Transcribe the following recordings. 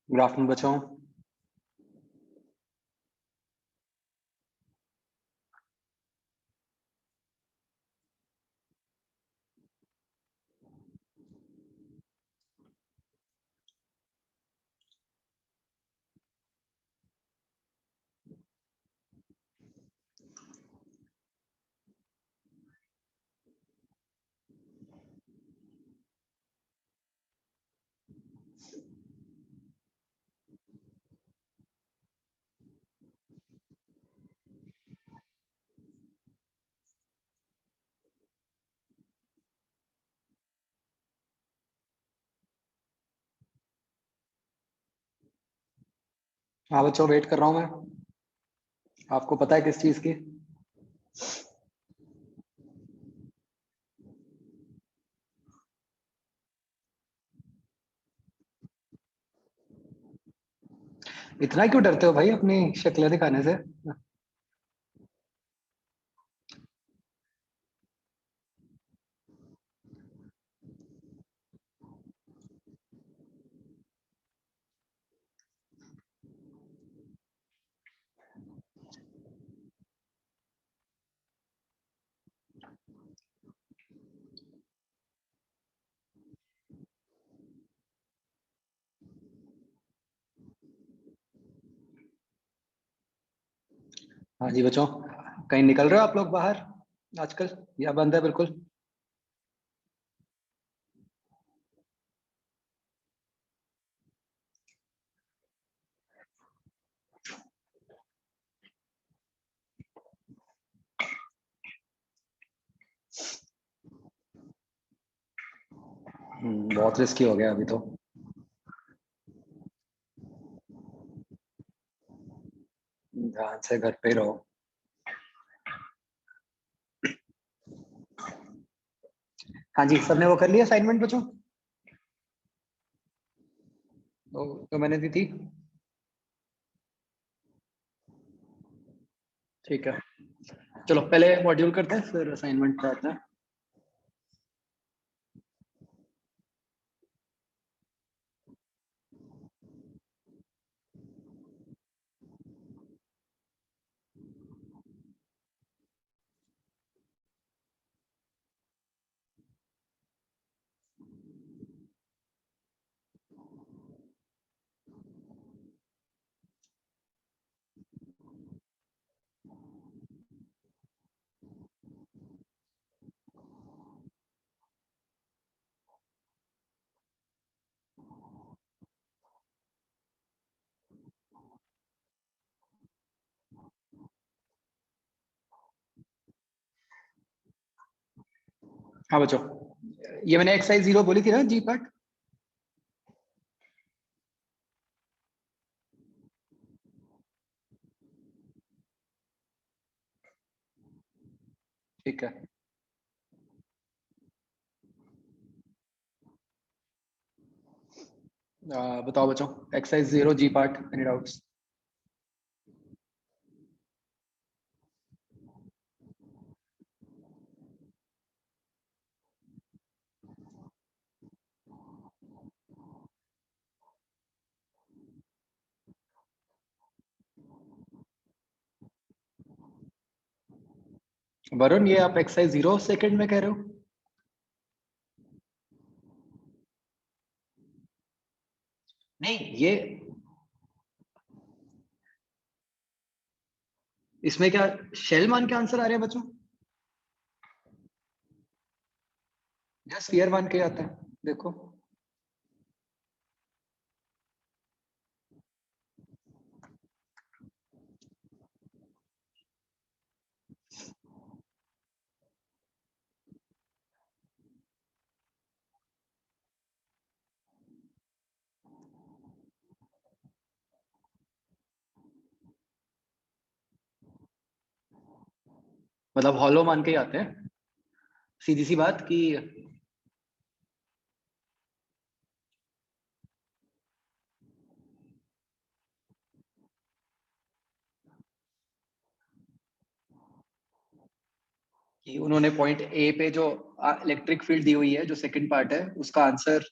Good afternoon बच्चों। हाँ बच्चों, वेट कर रहा हूँ मैं। आपको पता है किस चीज की? इतना क्यों डरते हो भाई अपनी शक्लें दिखाने से? हाँ जी बच्चों, कहीं निकल रहे हो आप लोग बाहर आजकल या बंद है बिल्कुल? बहुत रिस्की हो गया अभी तो। ध्यान से घर पे ही रहो। हाँ जी, सबने वो कर लिया असाइनमेंट बच्चों? तो मैंने दी थी। ठीक है, चलो पहले मॉड्यूल करते हैं फिर असाइनमेंट करते हैं। हाँ बच्चों, ये मैंने एक्सरसाइज 0 बोली थी ना, जी पार्ट। ठीक है, बताओ बच्चों, एक्सरसाइज 0 जी पार्ट, एनी डाउट्स? वरुण, ये आप एक्सरसाइज 0 सेकंड में कह रहे हो? नहीं, ये इसमें क्या शेल मान के आंसर आ रहे हैं बच्चों, या स्फीयर मान के आते हैं? देखो, मतलब हॉलो मान के ही आते हैं, सीधी सी बात कि उन्होंने पॉइंट ए पे जो इलेक्ट्रिक फील्ड दी हुई है, जो सेकंड पार्ट है, उसका आंसर,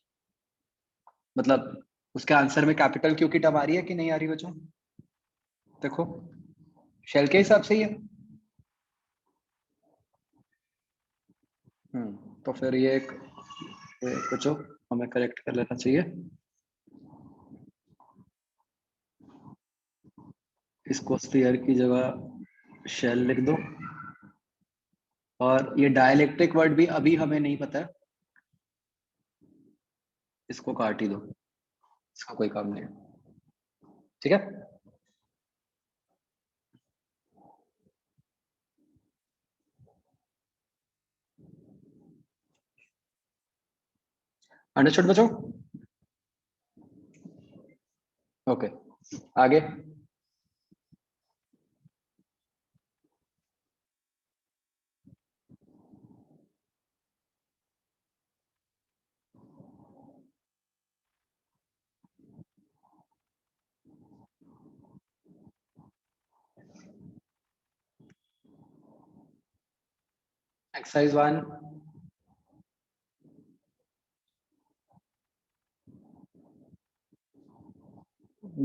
मतलब उसके आंसर में कैपिटल क्यू की टर्म आ रही है कि नहीं आ रही बच्चों? देखो, शेल के हिसाब से ही है। तो फिर ये एक बच्चों हमें करेक्ट कर लेना चाहिए, इसको स्फीयर की जगह शेल लिख दो, और ये डाइलेक्ट्रिक वर्ड भी अभी हमें नहीं पता है, इसको काट ही दो, इसका कोई काम नहीं है। ठीक है, अंडरस्टूड बच्चों? ओके, आगे। एक्सरसाइज 1,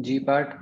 जी पार्ट।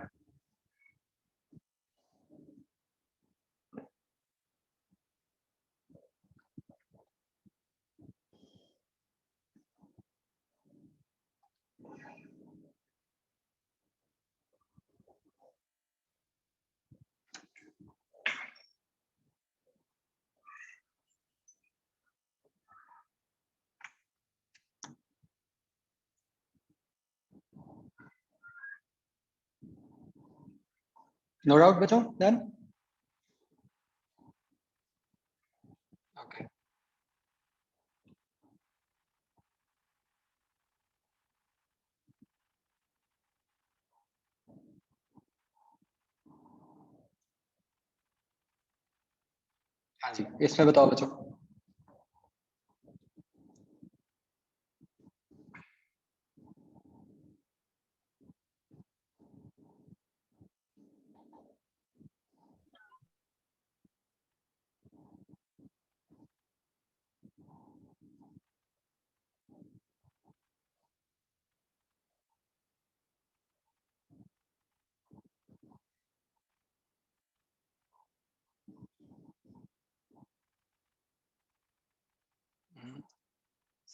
नो डाउट बच्चों, डन। ओके, हाँ जी, इसमें बताओ बच्चों।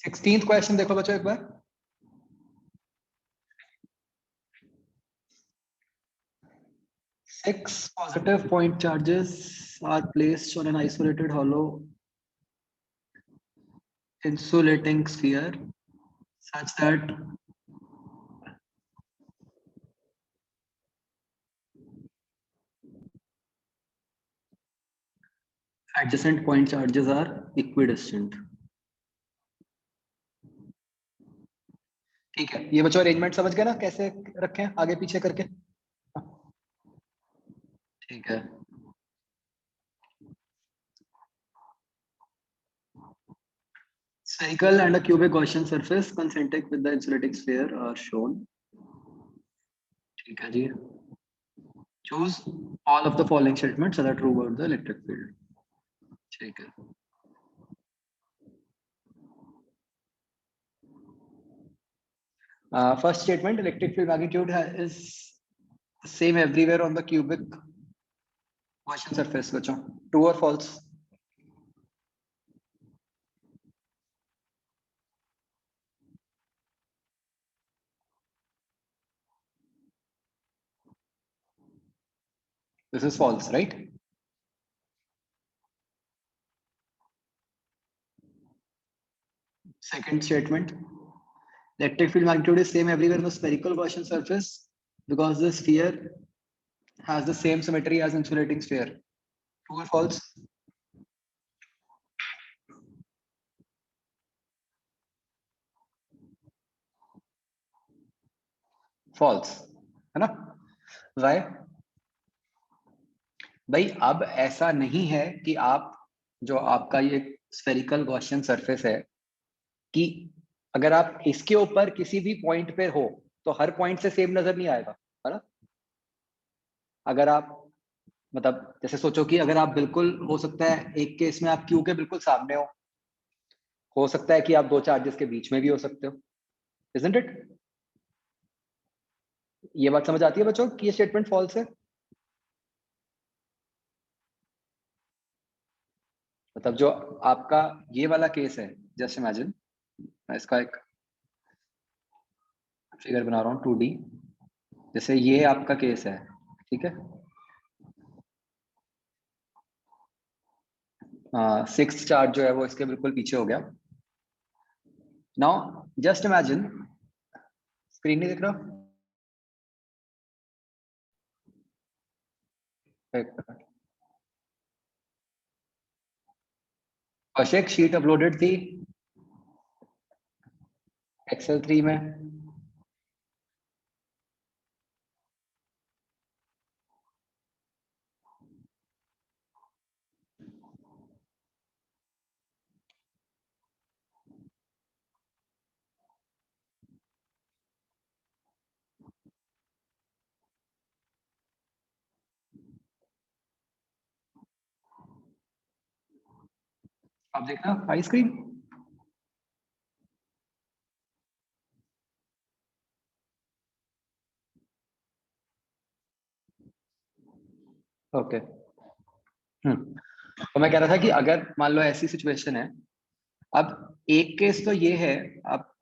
16th क्वेश्चन देखो बच्चों एक बार। Six positive point charges are placed on an isolated hollow insulating sphere such that adjacent point charges are equidistant। ठीक है, ये बच्चों अरेंजमेंट समझ गए ना, कैसे रखें आगे पीछे करके? ठीक है, spherical and a cubic Gaussian surface concentric with the insulating sphere are shown। ठीक है जी, choose all of the following statements that are true about the electric field। ठीक है, first statement, electric field magnitude is same everywhere on the cubic Gaussian surface बच्चों, true or false? This is false, right? Second statement, electric field magnitude is same everywhere on the spherical Gaussian surface because the sphere has the same symmetry as insulating sphere. True or false? False, है ना? Why? भाई अब ऐसा नहीं है कि आप जो आपका ये स्फेरिकल गॉसियन सरफेस है कि अगर आप इसके ऊपर किसी भी पॉइंट पे हो तो हर पॉइंट से सेम नजर नहीं आएगा, है ना? अगर आप मतलब जैसे सोचो कि अगर आप बिल्कुल, हो सकता है एक केस में आप क्यू के बिल्कुल सामने हो सकता है कि आप दो चार्जेस के बीच में भी हो सकते हो, इजंट इट? ये बात समझ आती है बच्चों कि ये स्टेटमेंट फॉल्स है? मतलब जो आपका ये वाला केस है, जस्ट इमेजिन, मैं इसका एक फिगर बना रहा हूँ 2D। जैसे ये आपका केस है, ठीक है? सिक्स्थ चार्ज जो है वो इसके बिल्कुल पीछे हो गया। नाउ जस्ट इमेजिन, स्क्रीन नहीं दिख रहा? कौशिक शीट अपलोडेड थी एक्सेल 3 में। आप देखना हाई स्क्रीन। ओके। तो मैं कह रहा था कि अगर मान लो ऐसी सिचुएशन है, अब एक केस तो ये है, अब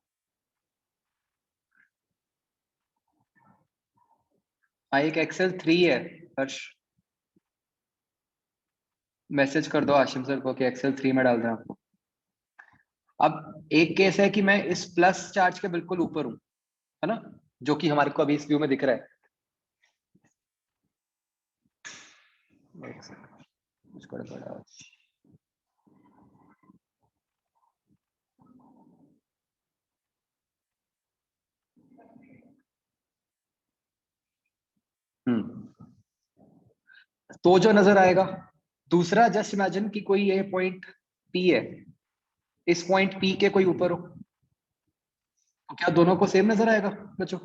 एक एक्सेल 3 है। हर्ष मैसेज कर दो आशिम सर को कि एक्सेल 3 में डाल दें आपको। अब एक केस है कि मैं इस प्लस चार्ज के बिल्कुल ऊपर हूं, है ना, जो कि हमारे को अभी इस व्यू में दिख रहा है। एक सेकंड, कुछ गड़बड़। तो जो नजर आएगा, दूसरा जस्ट इमेजिन कि कोई ये पॉइंट पी है, इस पॉइंट पी के कोई ऊपर हो, तो क्या दोनों को सेम नजर आएगा बच्चों?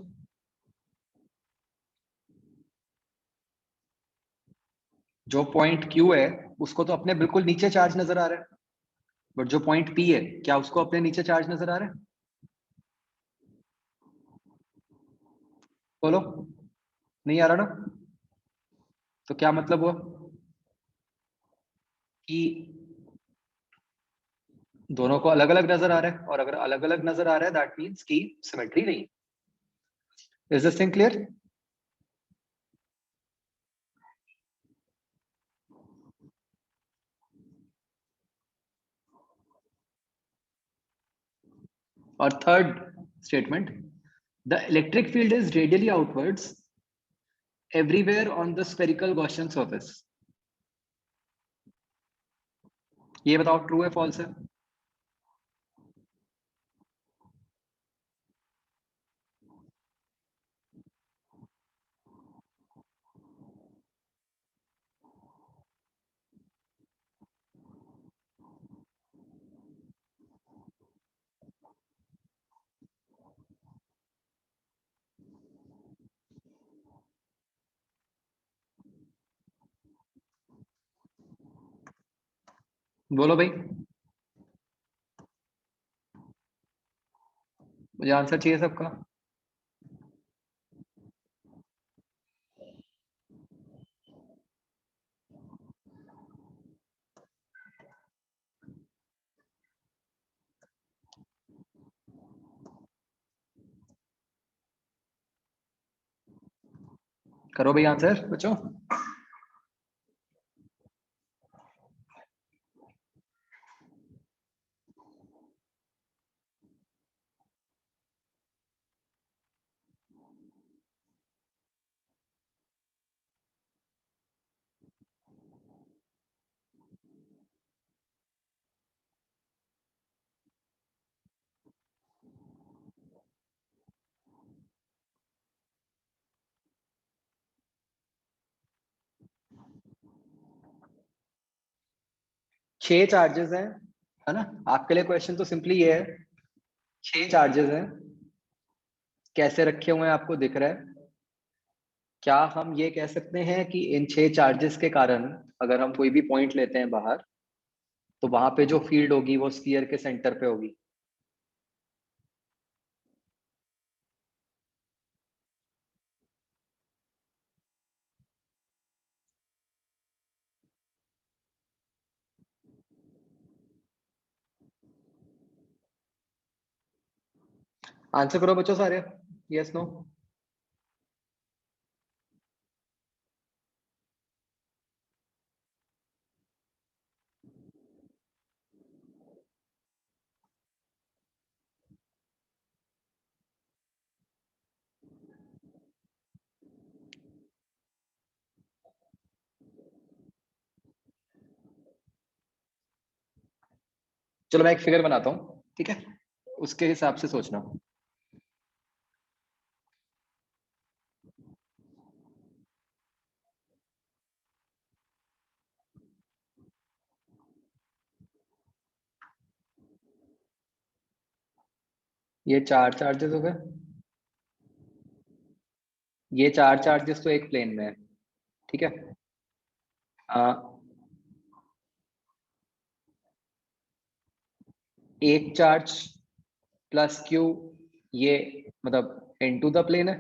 जो पॉइंट क्यू है उसको तो अपने बिल्कुल नीचे चार्ज नजर आ रहा है, बट जो पॉइंट पी है क्या उसको अपने नीचे चार्ज नजर आ रहा है? बोलो, नहीं आ रहा ना? तो क्या मतलब हुआ कि दोनों को अलग अलग नजर आ रहा है, और अगर अलग अलग नजर आ रहा है दैट मीन्स कि सिमेट्री नहीं। Is this thing clear? और third statement, the electric field is radially outwards everywhere on the spherical Gaussian surface। ये बताओ ट्रू है फॉल्स है? बोलो भाई, मुझे आंसर चाहिए सबका। करो भाई आंसर बच्चों। छह चार्जेस हैं, है ना? आपके लिए क्वेश्चन तो सिंपली ये है, छह चार्जेस हैं, कैसे रखे हुए हैं आपको दिख रहा है? क्या हम ये कह सकते हैं कि इन छह चार्जेस के कारण अगर हम कोई भी पॉइंट लेते हैं बाहर, तो वहां पे जो फील्ड होगी वो स्फीयर के सेंटर पे होगी? आंसर करो बच्चों सारे, यस नो। चलो मैं एक फिगर बनाता हूँ, ठीक है? उसके हिसाब से सोचना। ये चार चार्जेस हो गए, ये चार चार्जेस तो एक प्लेन में है, ठीक है? आ, एक चार्ज प्लस क्यू, ये मतलब इनटू द प्लेन है,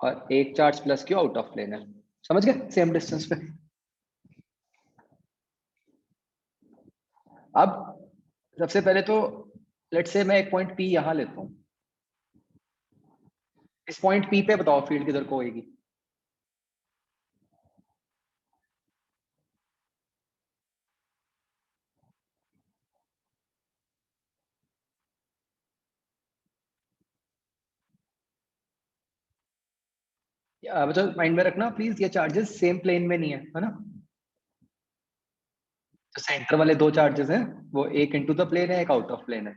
और एक charge plus Q out of plane है। समझ गए? सेम डिस्टेंस पे। अब सबसे पहले तो लेट्स से मैं एक पॉइंट पी यहां लेता हूं। इस पॉइंट पी पे बताओ फील्ड किधर को होगी? बच्चों माइंड में रखना प्लीज, ये चार्जेस सेम प्लेन में नहीं है ना? जो सेंटर वाले दो चार्जेस हैं, वो एक इनटू द प्लेन है, एक आउट ऑफ प्लेन है।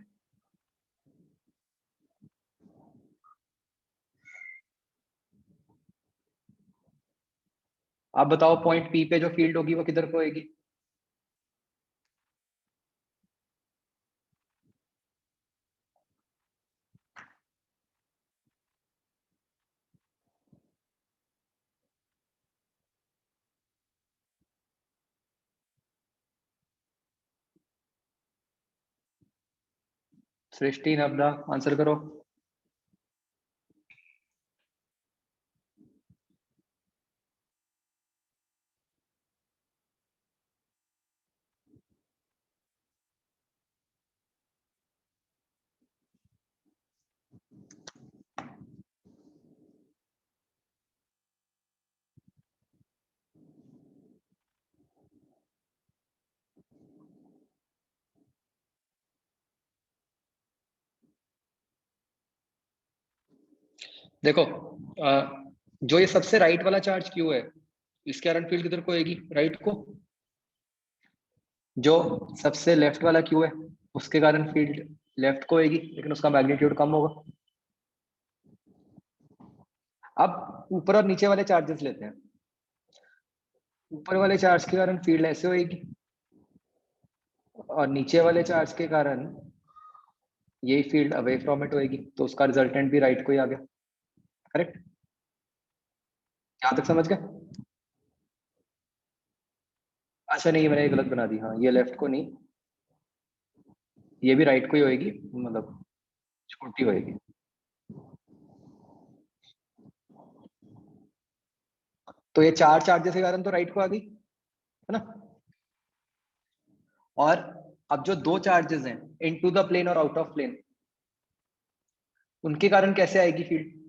आप बताओ पॉइंट पी पे जो फील्ड होगी वो किधर को होगी? सृष्टि, नब्दा, आंसर करो। देखो, जो ये सबसे राइट वाला चार्ज क्यू है, इसके कारण फील्ड किधर को होगी? राइट को। जो सबसे लेफ्ट वाला क्यू है, उसके कारण फील्ड लेफ्ट को होगी, लेकिन उसका मैग्नीट्यूड कम होगा। अब ऊपर और नीचे वाले चार्जेस लेते हैं। ऊपर वाले चार्ज के कारण फील्ड ऐसे होगी, और नीचे वाले चार्ज के कारण यही फील्ड अवे फ्रॉम इट होगी, तो उसका रिजल्टेंट भी राइट को ही आ गया। करेक्ट? यहाँ तक समझ गए? अच्छा नहीं, मैंने ये गलत बना दी, हाँ ये लेफ्ट को नहीं, ये भी राइट को ही होगी, मतलब छोटी होगी। तो ये चार चार्जेस के कारण तो राइट को आ गई, है ना? और अब जो दो चार्जेस हैं इनटू द प्लेन और आउट ऑफ प्लेन, उनके कारण कैसे आएगी फील्ड?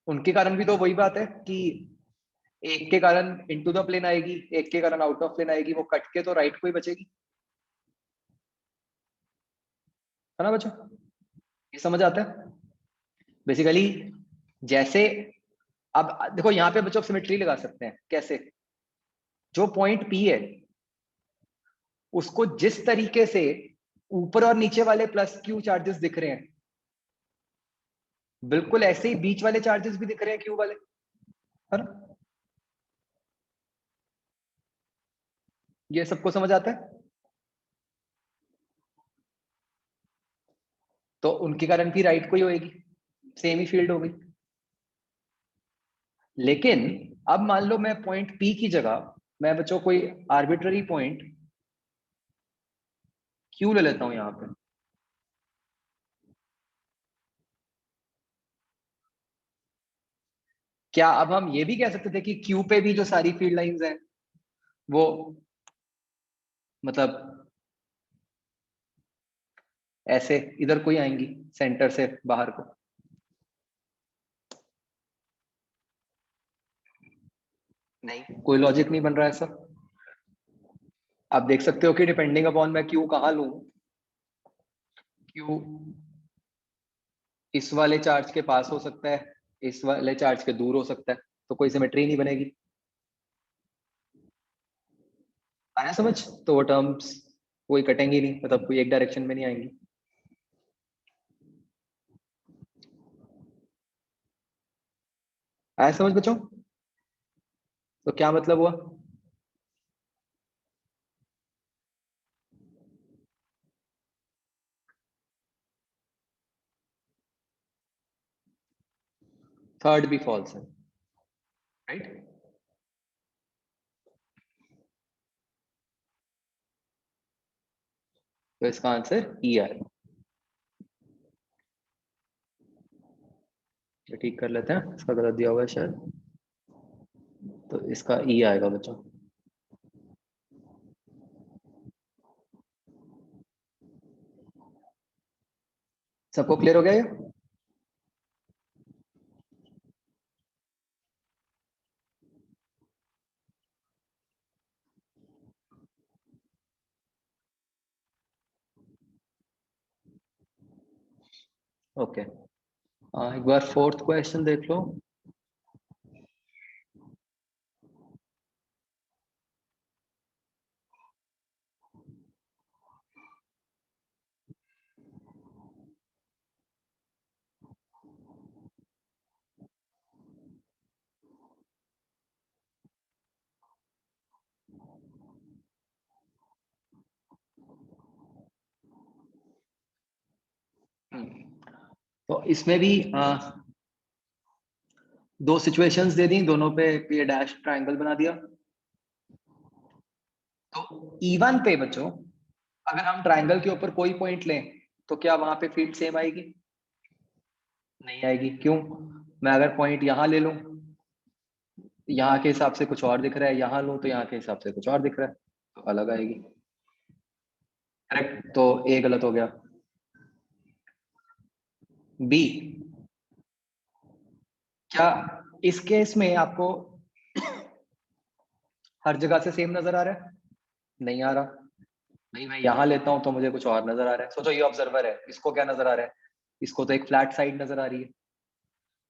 उनके कारण भी तो वही बात है कि एक के कारण इनटू द प्लेन आएगी, एक के कारण आउट ऑफ प्लेन आएगी, वो कट के तो राइट को ही बचेगी, है ना बच्चों? ये समझ आता है बेसिकली? जैसे अब देखो यहाँ पे बच्चों सिमेट्री लगा सकते हैं कैसे? जो पॉइंट पी है, उसको जिस तरीके से ऊपर और नीचे वाले प्लस क्यू चार्जेस दिख रहे हैं, बिल्कुल ऐसे ही बीच वाले चार्जेस भी दिख रहे हैं क्यू वाले। है ना? ये सबको समझ आता है? तो उनकी करंट भी राइट को ही होगी, सेम ही फील्ड हो गई। लेकिन अब मान लो मैं पॉइंट पी की जगह मैं बच्चों कोई आर्बिट्ररी पॉइंट क्यू ले लेता हूं यहां पे। क्या अब हम ये भी कह सकते थे कि क्यू पे भी जो सारी फील्ड लाइंस हैं वो मतलब ऐसे इधर कोई आएंगी सेंटर से बाहर को? नहीं, कोई लॉजिक नहीं बन रहा है सर। आप देख सकते हो कि डिपेंडिंग अपॉन मैं क्यू कहाँ लूं, क्यू इस वाले चार्ज के पास हो सकता है, इस वाले चार्ज के दूर हो सकता है, तो कोई सिमेट्री नहीं बनेगी। आया समझ? तो वो टर्म्स कोई कटेंगी नहीं, मतलब कोई एक डायरेक्शन में नहीं आएंगी। आया समझ बच्चों? तो क्या मतलब हुआ? थर्ड भी फॉल्स है, राइट? तो इसका आंसर ई आएगा। ये ठीक कर लेते हैं, इसका गलत दिया हुआ है शायद। तो इसका ई आएगा बच्चों। सबको क्लियर हो गया ये? ओके। एक बार फोर्थ क्वेश्चन देख लो। तो इसमें भी दो सिचुएशंस दे दी, दोनों पे ये डैश ट्रायंगल बना दिया। तो E1 पे बच्चों अगर हम ट्रायंगल के ऊपर कोई पॉइंट लें तो क्या वहां पे फील्ड सेम आएगी? नहीं आएगी। क्यों? मैं अगर पॉइंट यहां ले लूं, यहाँ के हिसाब से कुछ और दिख रहा है, यहाँ लूं तो यहाँ के हिसाब से कुछ और दिख रहा है, तो अलग आएगी। करेक्ट, तो ए गलत हो गया। बी, क्या इस केस में आपको हर जगह से सेम नजर आ रहा है? नहीं आ रहा। नहीं, मैं यहाँ लेता हूं तो मुझे कुछ और नजर आ रहा है। सोचो ये ऑब्जर्वर है, इसको क्या नजर आ रहा है? इसको तो एक फ्लैट साइड नजर आ रही है।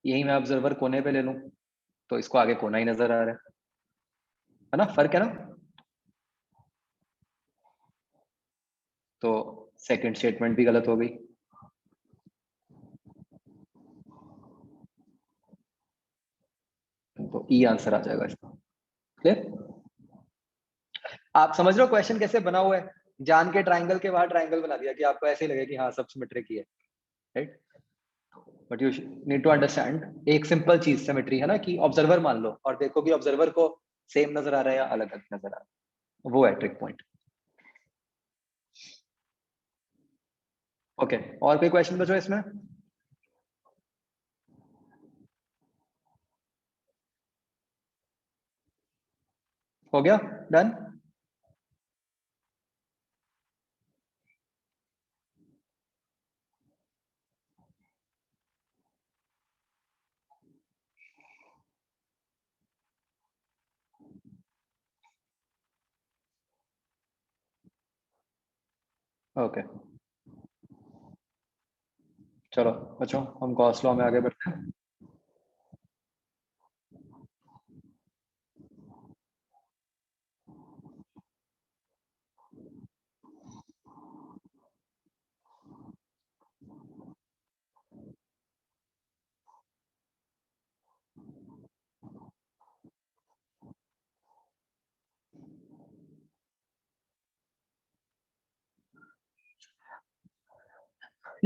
यही मैं ऑब्जर्वर कोने पे ले लूं तो इसको आगे कोना ही नजर आ रहा है ना? फर्क है ना? तो सेकंड स्टेटमेंट भी गलत हो गई। तो ई आंसर आ जाएगा इसका। क्लियर? आप समझ रहे हो क्वेश्चन कैसे बना हुआ है? जान के ट्राइंगल के बाहर ट्राइंगल बना दिया कि आपको ऐसे ही लगे कि हाँ सब सिमेट्रिक ही है, right? But you need to understand एक सिंपल चीज सिमेट्री है ना, कि ऑब्जर्वर मान लो और देखो कि ऑब्जर्वर को सेम नजर आ रहा है या अलग अलग नजर आ रहा है, वो है ट्रिक पॉइंट। ओके, और कोई क्वेश्चन बचो इसमें? हो गया? डन? ओके, चलो बच्चों हम गॉस लॉ में आगे बढ़ते हैं।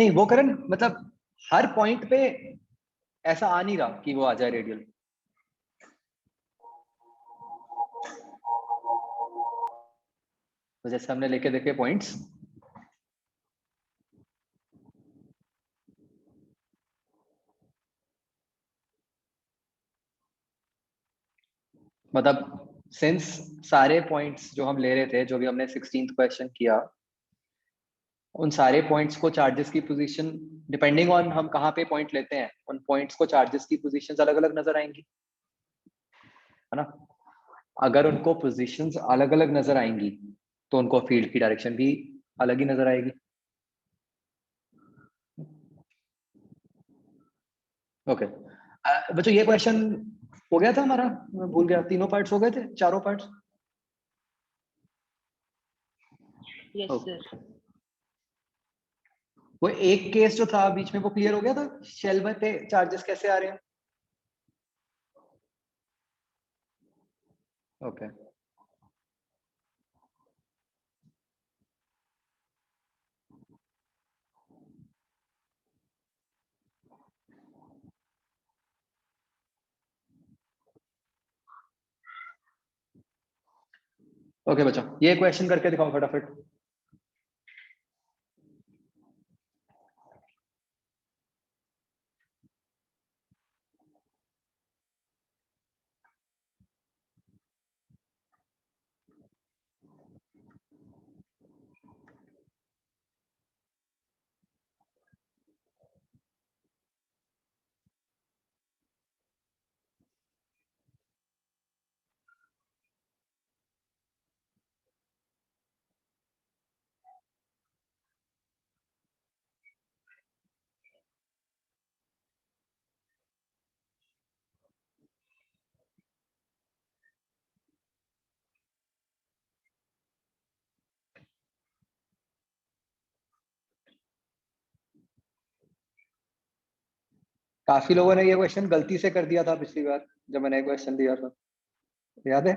नहीं वो करण मतलब हर पॉइंट पे ऐसा आ नहीं रहा कि वो आ जाए रेडियल। तो जैसे हमने लेके देखे पॉइंट्स, मतलब सिंस सारे पॉइंट्स जो हम ले रहे थे, जो भी हमने 16th क्वेश्चन किया, उन सारे पॉइंट्स को चार्जेस की पोजीशन डिपेंडिंग ऑन हम कहाँ पे पॉइंट लेते हैं, उन पॉइंट्स को चार्जेस की पोजीशंस अलग अलग नजर आएंगी, है ना। अगर उनको पोजीशंस अलग अलग नजर आएंगी तो उनको फील्ड की डायरेक्शन भी अलग ही नजर आएगी। ओके बच्चों ये क्वेश्चन हो गया था हमारा, मैं भूल गया, तीनों पार्ट्स हो गए थे, चारों पार्ट्स। Yes sir. वो एक केस जो था बीच में वो क्लियर हो गया था, शेल में पे चार्जेस कैसे आ रहे हैं। ओके ओके बच्चों ये क्वेश्चन करके दिखाओ फटाफट। काफी लोगों ने ये क्वेश्चन गलती से कर दिया था पिछली बार जब मैंने क्वेश्चन दिया था, याद है।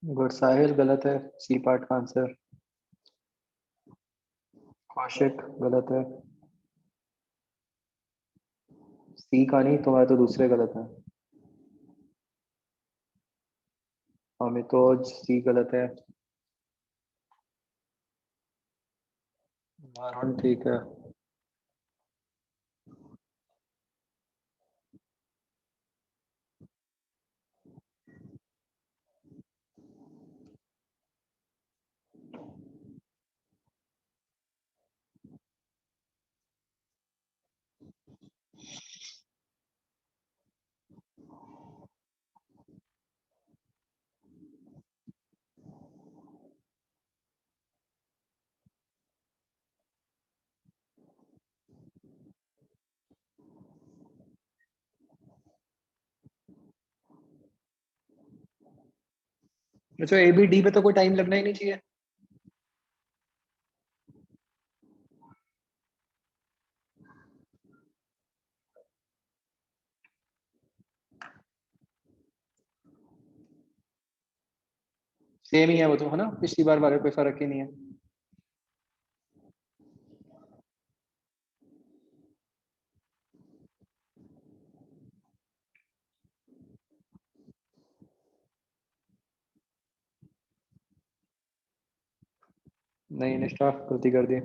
गुड, साहिल गलत है, सी पार्ट का आंसर। कौशिक गलत है, सी का नहीं, तुम्हारे तो दूसरे गलत है। अमितोज सी गलत है। वरुण ठीक है। अच्छा, ए बी डी पे तो कोई टाइम लगना ही नहीं चाहिए। सेम ही है वो तो, है ना, पिछली बार वाले, कोई फर्क ही नहीं है। नहीं निष्ठा, गलती कर दी।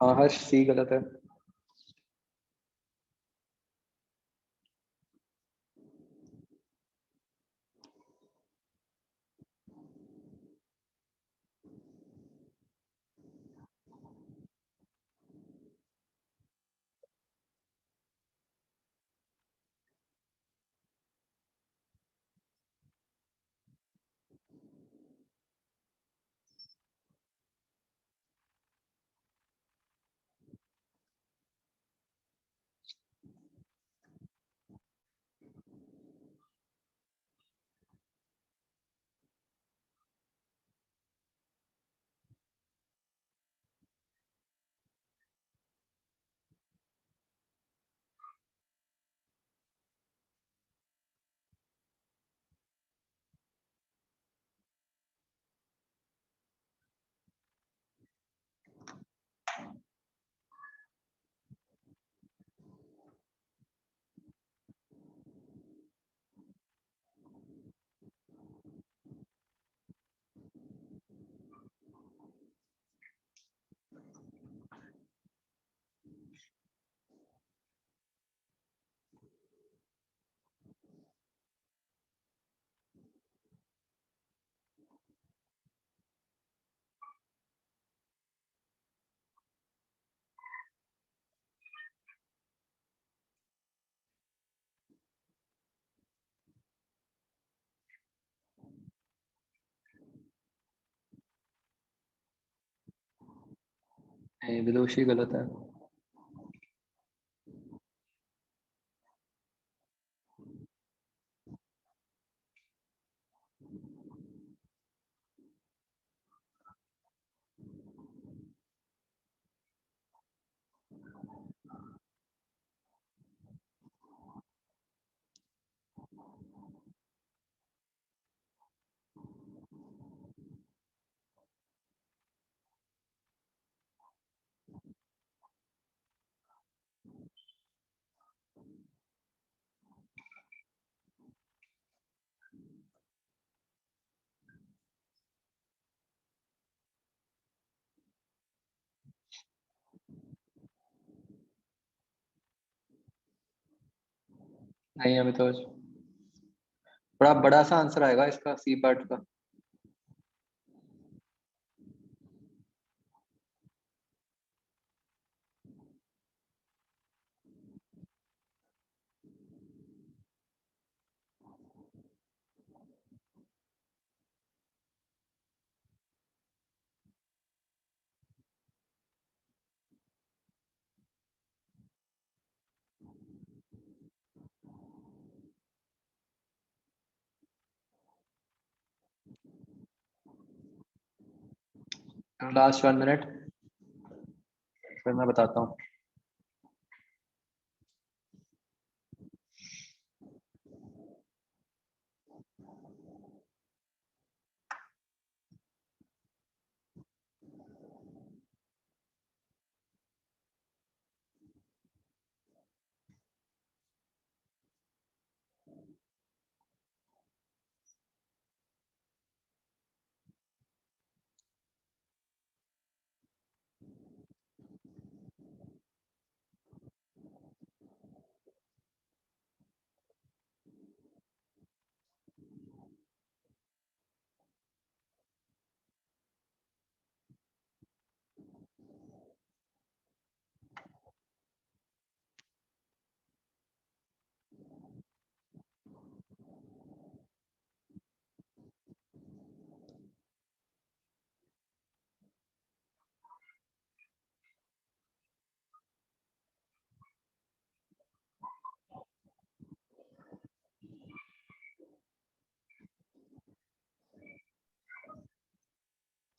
हाँ हर्ष, सी गलत है। नहीं, विदुषी गलत है। नहीं अभी तो बड़ा बड़ा सा आंसर आएगा इसका सी पार्ट का। लास्ट 1 मिनट फिर मैं बताता हूँ।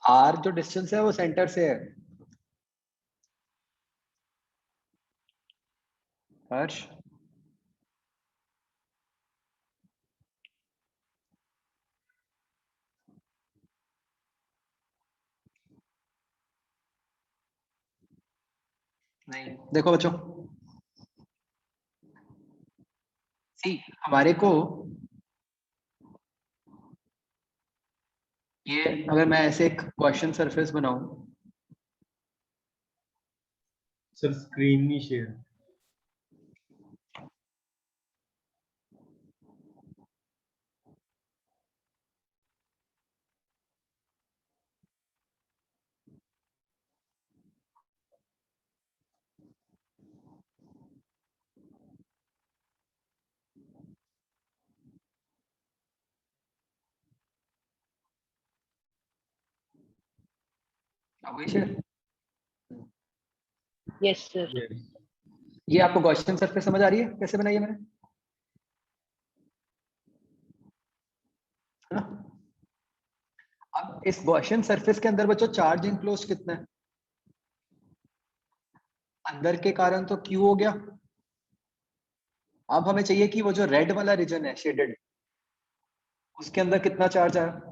आर जो डिस्टेंस है वो सेंटर से है हर्ष। नहीं देखो बच्चों, सी हमारे को ये अगर मैं ऐसे एक क्वेश्चन सरफेस बनाऊं, सर स्क्रीन नहीं शेयर। अभिषेक Yes, sir. ये आपको क्वेश्चन सरफेस समझ आ रही है कैसे बनाई है मैंने, है ना? अब इस क्वेश्चन सरफेस के अंदर बच्चों चार्ज इनक्लोज कितना है, अंदर के कारण तो Q हो गया। अब हमें चाहिए कि वो जो रेड वाला रीजन है शेडेड, उसके अंदर कितना चार्ज आया।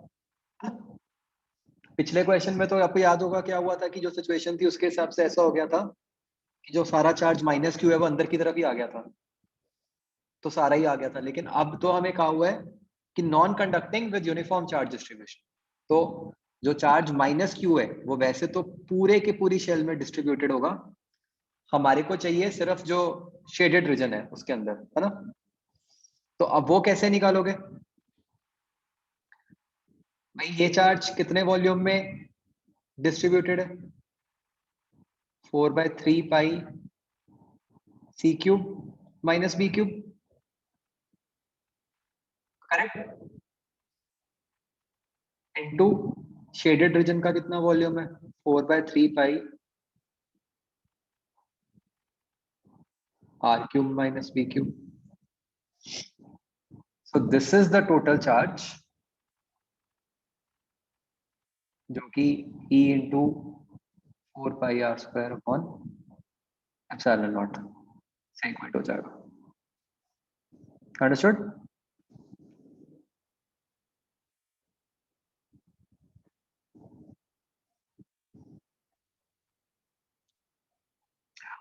पिछले क्वेश्चन में तो आपको याद होगा क्या हुआ था कि जो सिचुएशन थी उसके हिसाब से ऐसा हो गया था कि जो सारा चार्ज माइनस Q है वो अंदर की तरफ ही आ गया था, तो सारा ही आ गया था। लेकिन अब तो हमें कहा हुआ है कि non conducting with uniform charge distribution, तो जो चार्ज माइनस Q है वो वैसे तो पूरे के पूरी शेल में डिस्ट्रीब्यूटेड होगा, हमारे को चाहिए सिर्फ जो शेडेड रीजन है उसके अंदर, है ना? तो अब वो कैसे निकालोगे भाई, ये चार्ज कितने वॉल्यूम में डिस्ट्रीब्यूटेड है, 4/3 pi C cube minus B cube, correct, into shaded region का कितना वॉल्यूम है, 4/3 pi R cube minus B cube. So this is the total charge जो कि E into 4 pi r² upon epsilon naught से equal हो जाएगा। Understood?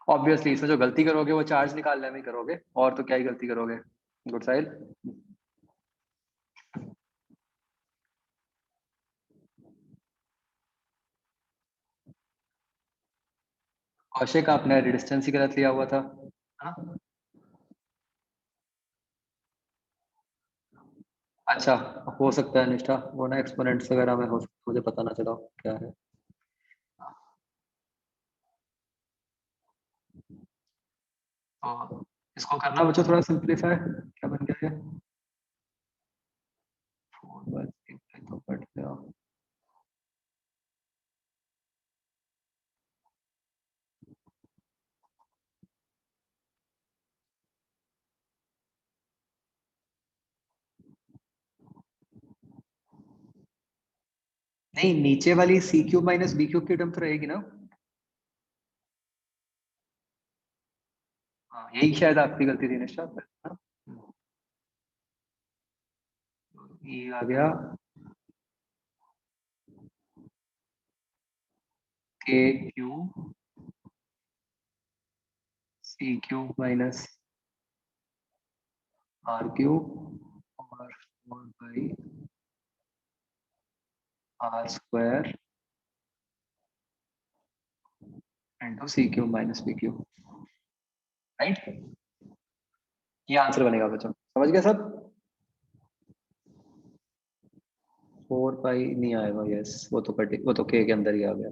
Obviously इसमें जो गलती करोगे वो चार्ज निकालने में ही करोगे, और तो क्या ही गलती करोगे। गुड साहिल। कौशिक आपने डिस्टेंस ही गलत लिया हुआ था, है ना? अच्छा, हो सकता है निष्ठा, वो ना एक्सपोनेंट्स वगैरह में हो सकता है, मुझे पता ना चला हो क्या है। तो इसको करना बच्चों थोड़ा सिंप्लीफाई, क्या बन गया ये 4/3 तो कट गया। नहीं, नीचे वाली सी क्यूब माइनस बी क्यूब की टर्म तो रहेगी ना। हाँ, यही शायद आपकी गलती थी निष्ठा। हाँ, ये आ गया के cube C cube minus R cube और 4/r² into C cube minus B cube, right. ये आंसर बनेगा बच्चों, समझ गए सब। 4 पाई नहीं आएगा, यस वो तो कटे, वो तो के अंदर ही आ गया।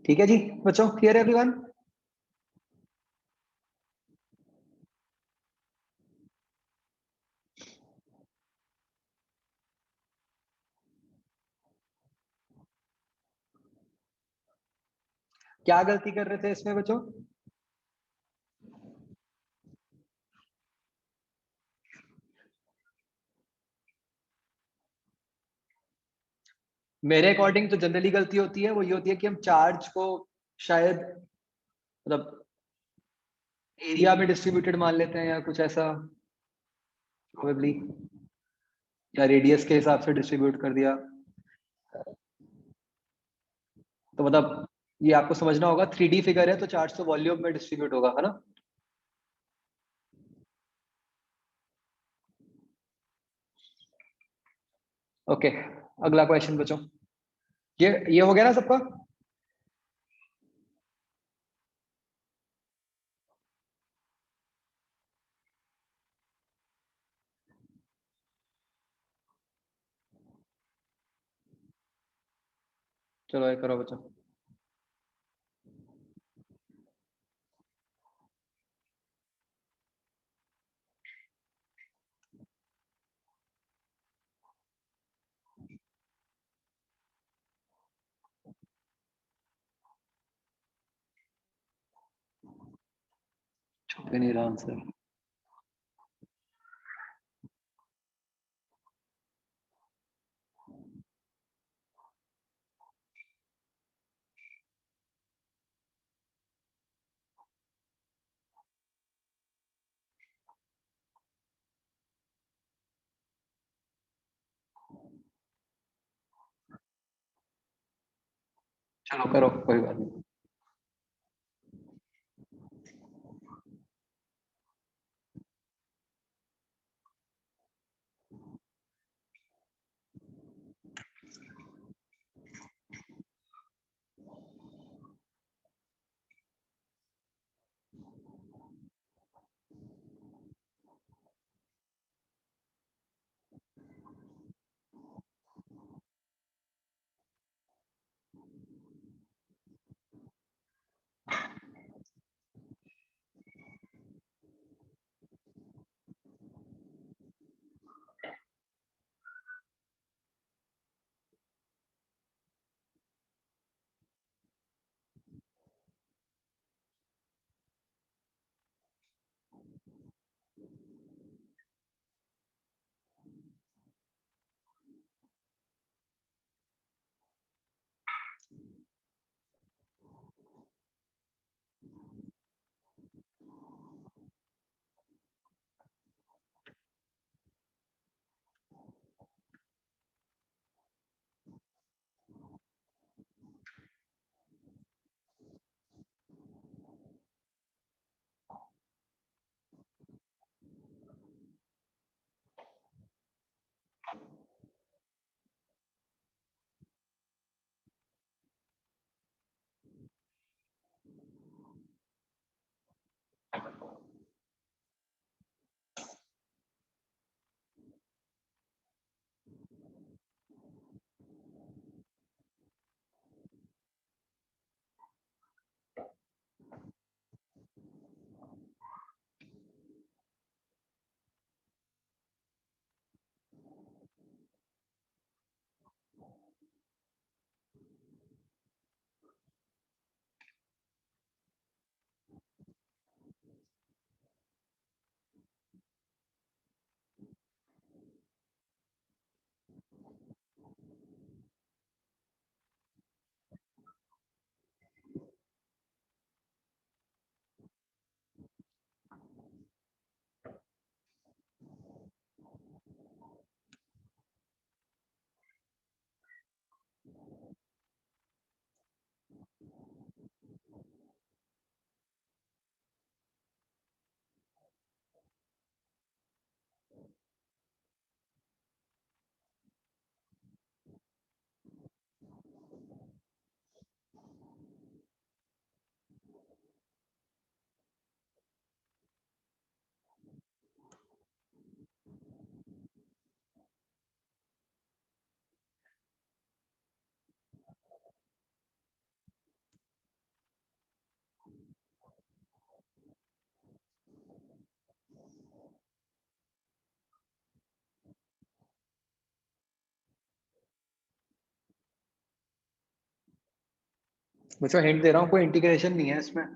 ठीक है जी बच्चों, क्लियर है एवरीवन। क्या गलती कर रहे थे इसमें बच्चों? मेरे अकॉर्डिंग तो जनरली गलती होती है, वो ये होती है कि हम चार्ज को शायद मतलब एरिया में डिस्ट्रीब्यूटेड मान लेते हैं या कुछ ऐसा, प्रोबेबली, या रेडियस के हिसाब से डिस्ट्रीब्यूट कर दिया। तो मतलब ये आपको समझना होगा, 3D फिगर है तो चार्ज तो वॉल्यूम में डिस्ट्रीब्यूट होगा, है ना। ओके, अगला क्वेश्चन बच्चों, ये हो गया ना सबका। चलो ये करो बच्चों। छुपे नहीं रहा आंसर। चलो करो, कोई बात नहीं। बच्चों हिंट दे रहा हूँ, कोई इंटीग्रेशन नहीं है इसमें।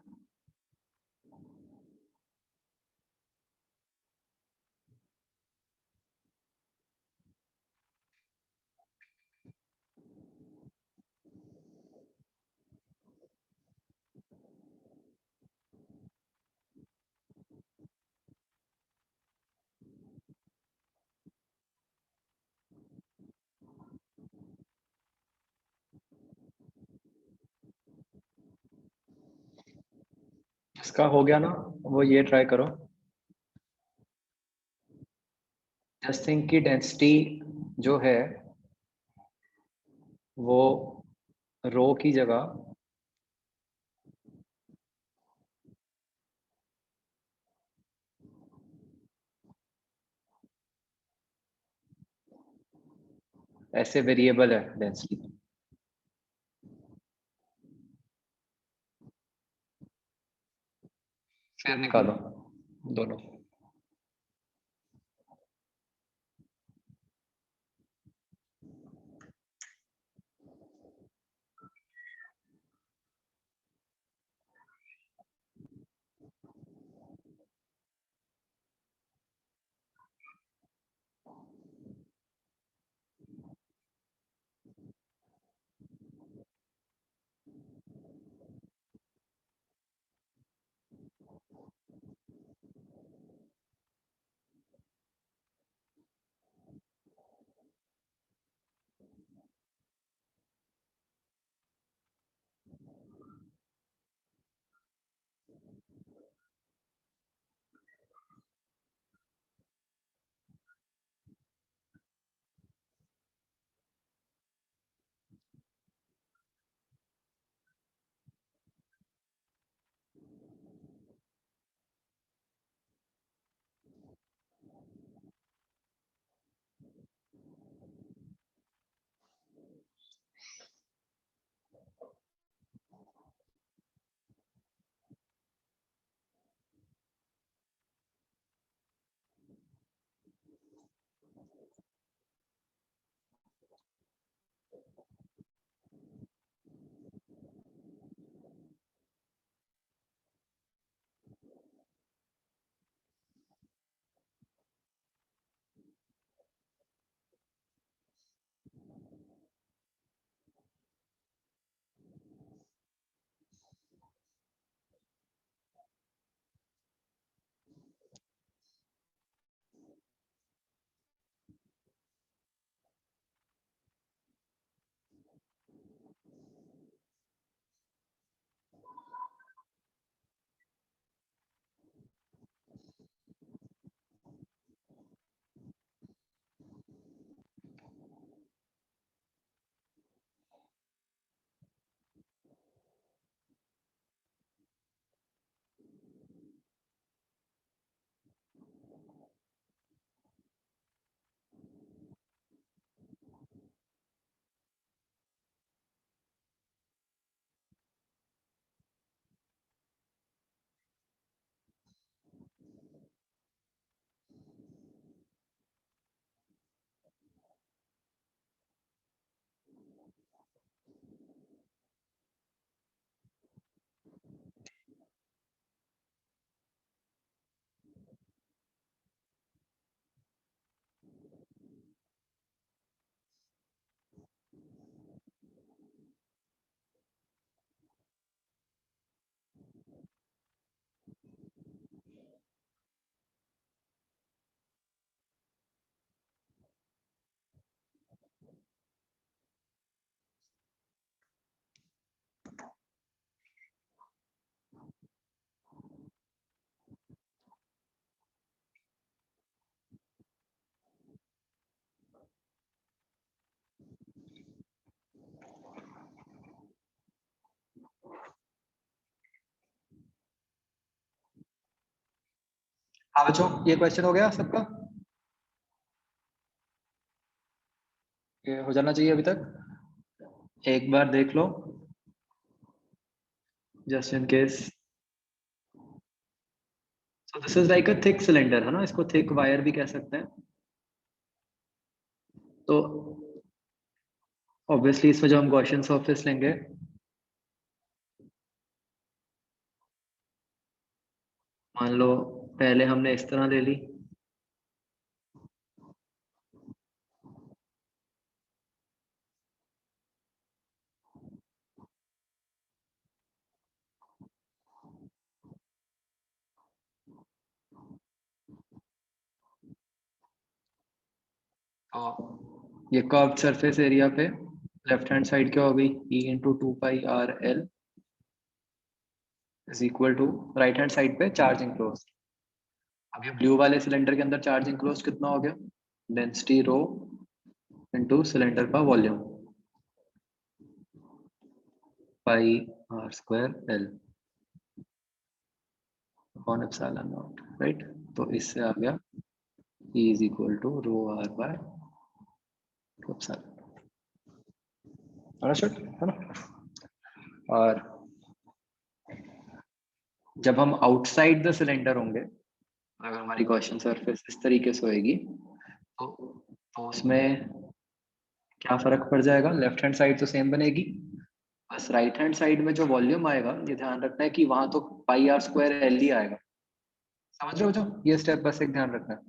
इसका हो गया ना, वो ये ट्राई करो। जस्ट थिंक की डेंसिटी जो है वो रो की जगह ऐसे वेरिएबल है डेंसिटी। फिर निकालो दोनों। हाँ बच्चों, ये क्वेश्चन हो गया सबका? ये हो जाना चाहिए अभी तक। एक बार देख लो just in case. So this is like a thick cylinder है ना, इसको थिक वायर भी कह सकते हैं। तो ऑब्वियसली इसमें जो हम गॉसियन सरफेस लेंगे मान लो पहले हमने इस तरह ले ली, तो ये कर्व्ड सरफेस एरिया पे लेफ्ट हैंड साइड क्या हो गई, E into 2πr_L is equal to right hand side पे चार्ज इंक्लोज। अब ये ब्लू वाले सिलेंडर के अंदर चार्ज इंक्लोज कितना हो गया, डेंसिटी रो इनटू सिलेंडर का volume pi R square L upon epsilon naught, right. तो इससे आ गया E is equal to rho R by epsilon, है ना। और जब हम आउटसाइड द सिलेंडर होंगे, अगर हमारी गॉसियन सरफेस इस तरीके से होएगी तो उसमें क्या फर्क पड़ जाएगा, लेफ्ट हैंड साइड तो सेम बनेगी, बस राइट हैंड साइड में जो वॉल्यूम आएगा ये ध्यान रखना है कि वहां तो पाई आर स्क्वायर एल ही आएगा। समझ रहे हो जो ये स्टेप बस एक ध्यान रखना है।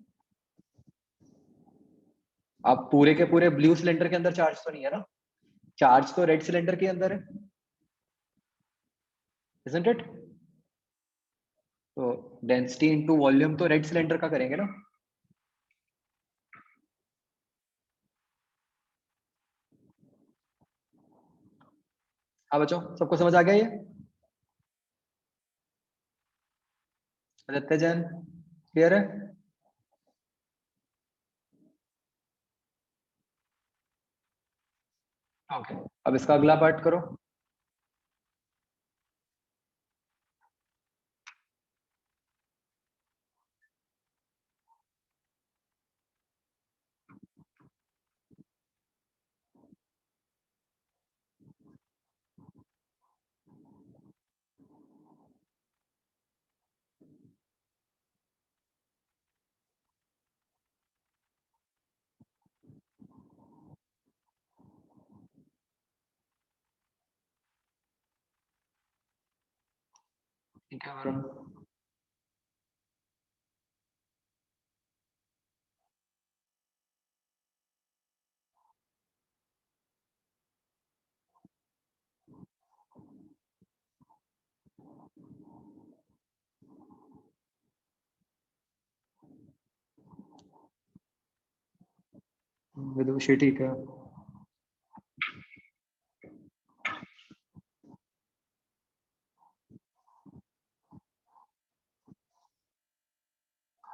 आप पूरे के पूरे ब्लू सिलेंडर के अंदर चार्ज तो नहीं है ना, चार्ज तो रेड सिलेंडर के अंदर है, isn't it? तो डेंसिटी इनटू वॉल्यूम तो रेड सिलेंडर का करेंगे ना। हाँ बच्चों, सबको समझ आ गया ये? आदित्य जैन क्लियर है? ओके, अब इसका अगला पार्ट करो। ठीक है वरुण। विदुषी ठीक है।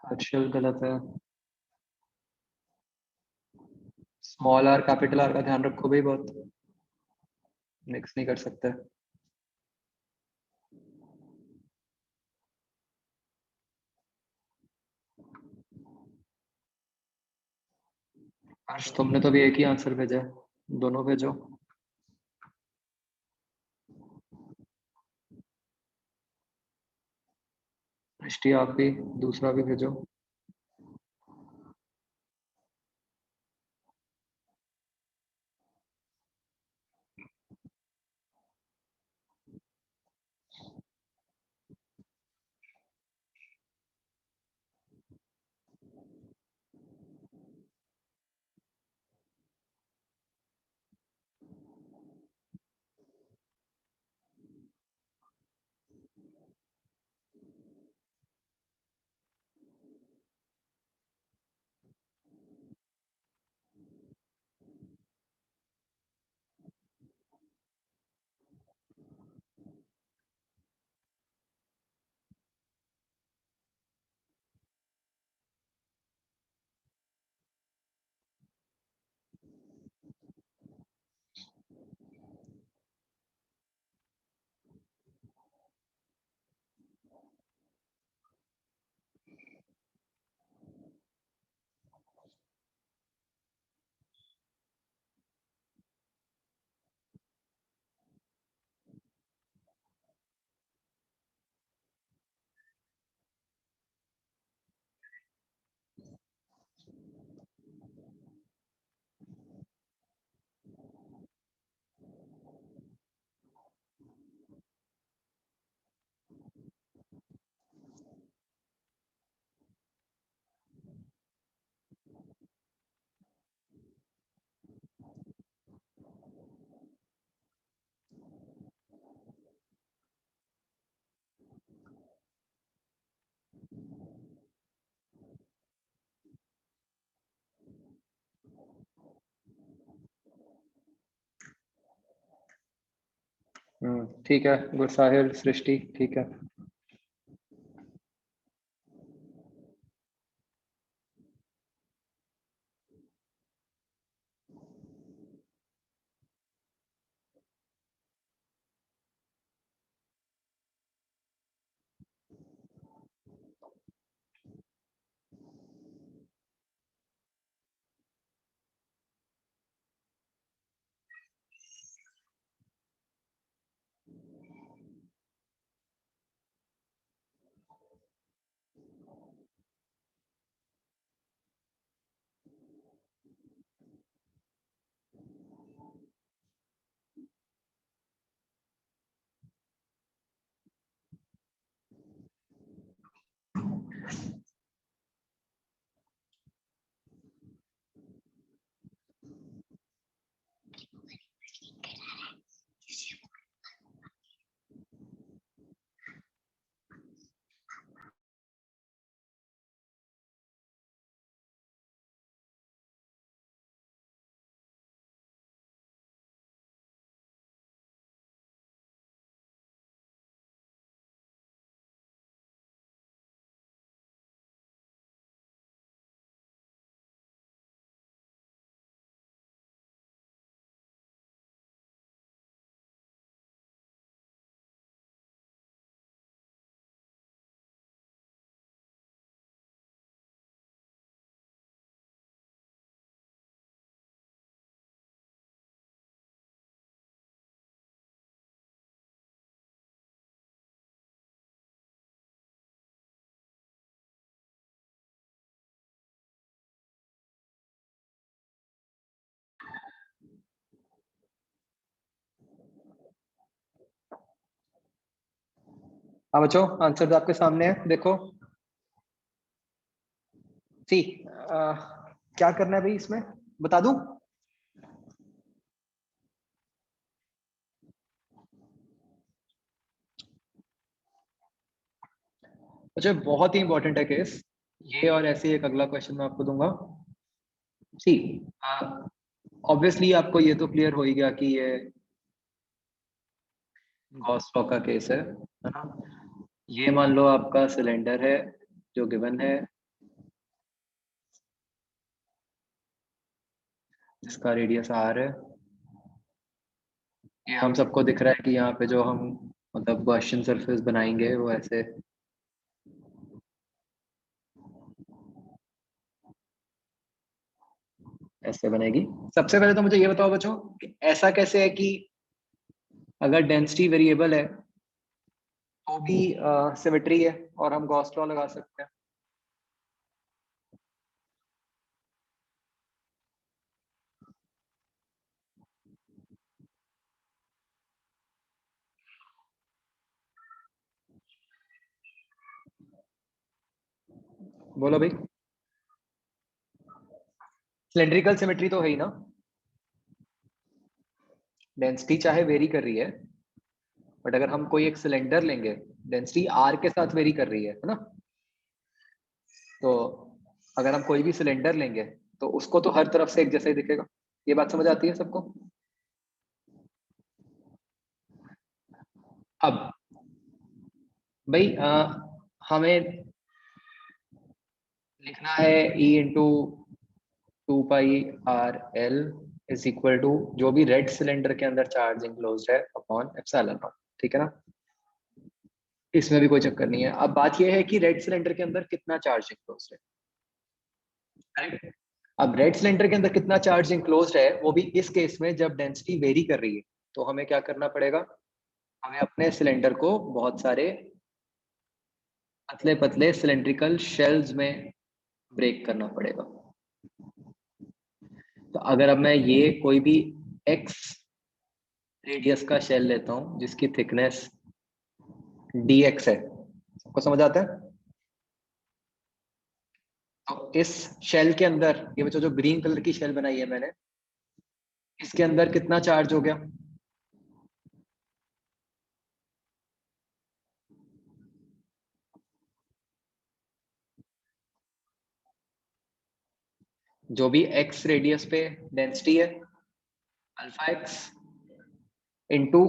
हर्षल गलत है। स्मॉल आर कैपिटल आर का ध्यान रखो भाई, बहुत मिक्स नहीं कर सकते। हर्ष तुमने तो भी एक ही आंसर भेजा है, दोनों भेजो। दृष्टि आप भी दूसरा भी भेजो। ठीक है, गुड साहिल, सृष्टि, ठीक है। हाँ बच्चों, आंसर आपके सामने है, देखो। सी क्या करना है भाई इसमें, बता दूं? अच्छा, बहुत ही इंपॉर्टेंट है केस ये, और ऐसे ही एक अगला क्वेश्चन मैं आपको दूंगा। सी ऑब्वियसली आपको ये तो क्लियर हो ही गया कि ये गॉस लॉ का केस है ना। ये मान लो आपका सिलेंडर है जो गिवन है, जिसका रेडियस आर है। ये हम सबको दिख रहा है कि यहाँ पे जो हम मतलब गॉसियन सरफेस बनाएंगे वो ऐसे बनेगी। सबसे पहले तो मुझे ये बताओ बच्चों कि ऐसा कैसे है कि अगर डेंसिटी वेरिएबल है तो भी सिमेट्री है और हम गॉस लॉ लगा सकते हैं। बोलो भाई। सिलेंड्रिकल सिमेट्री तो है ही ना, डेंसिटी चाहे वेरी कर रही है, बट अगर हम कोई एक सिलेंडर लेंगे, डेंसिटी आर के साथ वेरी कर रही है ना। तो अगर हम कोई भी सिलेंडर लेंगे तो उसको तो हर तरफ से एक जैसा ही दिखेगा। ये बात समझ आती है सबको? अब भाई हमें लिखना है E into 2 pi r l is equal to जो भी रेड सिलेंडर के अंदर चार्ज इंक्लोज है अपॉन एप्सिलॉन नॉट, ठीक है ना। इसमें भी कोई चक्कर नहीं है। अब बात यह है कि रेड सिलेंडर के अंदर कितना चार्ज इंक्लोज है, करेक्ट। अब रेड सिलेंडर के अंदर कितना चार्ज इंक्लोज है वो भी इस केस में जब डेंसिटी वेरी कर रही है, तो हमें क्या करना पड़ेगा, हमें अपने सिलेंडर को बहुत सारे पतले पतले सिलेंड्रिकल शेल्स में ब्रेक करना पड़ेगा। तो अगर अब मैं ये कोई भी x रेडियस का शेल लेता हूं जिसकी थिकनेस dx है, सबको समझ आता है? तो इस शेल के अंदर ये बच्चों जो ग्रीन कलर की शेल बनाई है मैंने, इसके अंदर कितना चार्ज हो गया? जो भी x रेडियस पे डेंसिटी है, अल्फा x इंटू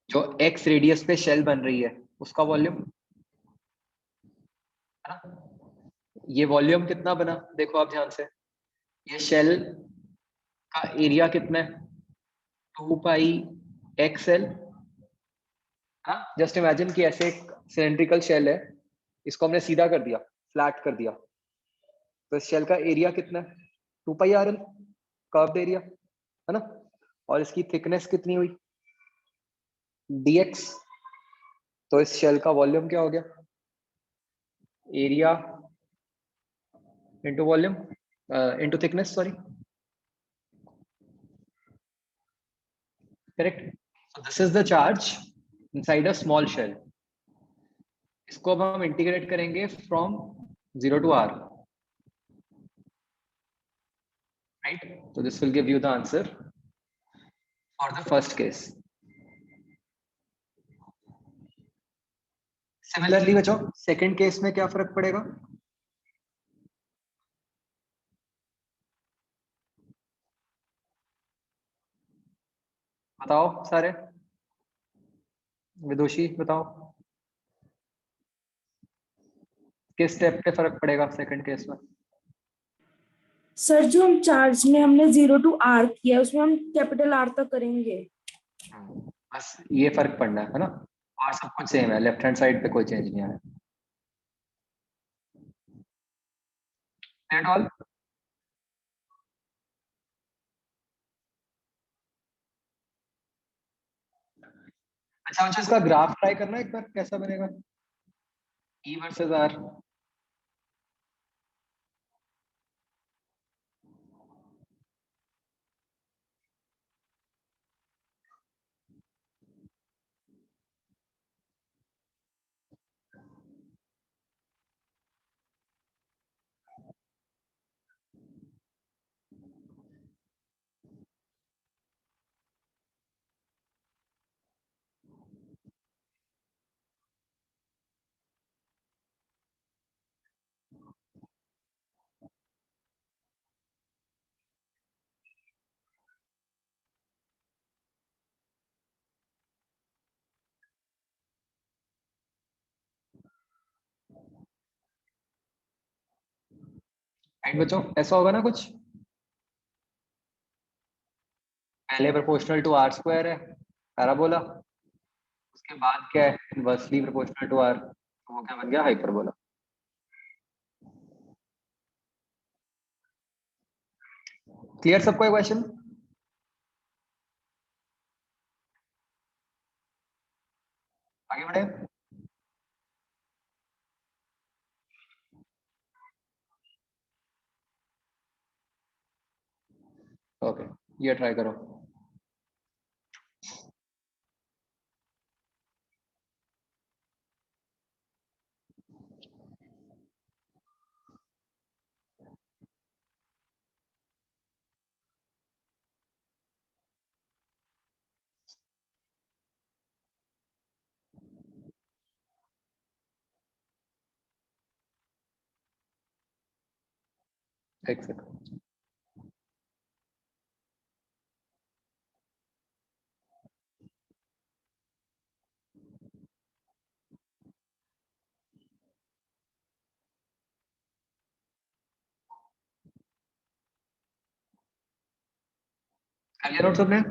जो x रेडियस पे शेल बन रही है उसका वॉल्यूम है ना। ये वॉल्यूम कितना बना देखो आप ध्यान से, ये शेल का एरिया कितना है 2 पाई XL। हाँ, जस्ट इमेजिन कि ऐसे एक सिलेंड्रिकल शेल है, इसको हमने सीधा कर दिया, फ्लैट कर दिया, तो इस शेल का एरिया कितना है 2 पाई RL, कर्व्ड एरिया है ना। और इसकी थिकनेस कितनी हुई dx, तो इस शेल का वॉल्यूम क्या हो गया area into volume into thickness, sorry, correct. So this is the charge inside a small shell. इसको अब हम इंटीग्रेट करेंगे from 0 to R, right? So this will give you the answer for the first case. Similarly बच्चों second case में क्या फर्क पड़ेगा, बताओ सारे, विदुषी बताओ किस स्टेप पे फर्क पड़ेगा सेकंड केस में। सर जो हम चार्ज में हमने 0 to R किया उसमें हम कैपिटल R तक करेंगे। बस ये फर्क पड़ना है ना, और सब कुछ सेम है, लेफ्ट हैंड साइड पे कोई चेंज नहीं आया। That all? अच्छा मुझे इसका ग्राफ ट्राई करना है एक बार, कैसा बनेगा E वर्सेस R। राइट बच्चों, ऐसा होगा ना कुछ, पहले प्रोपोर्शनल टू R स्क्वायर है पैराबोला, उसके बाद क्या है इनवर्सली प्रोपोर्शनल टू R, तो वो क्या बन गया हाइपरबोला। क्लियर सबको ये क्वेश्चन, आगे बढ़े। ओके ये ट्राई करो। एक सेकंड, कर लिया नोट सबने।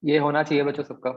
ये होना चाहिए बच्चों सबका।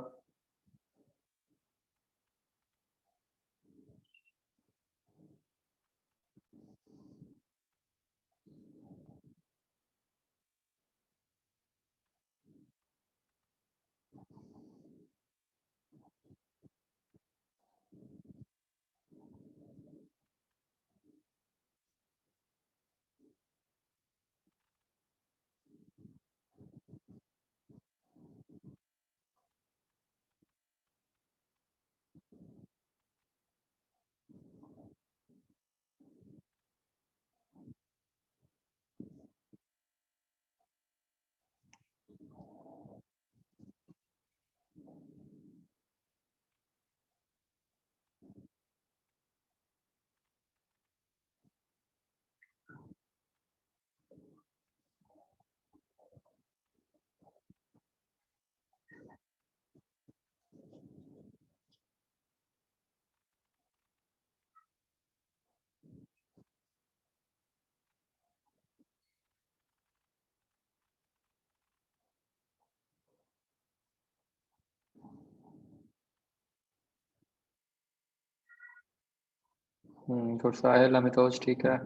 गुड साहिल अमितोज, ठीक है।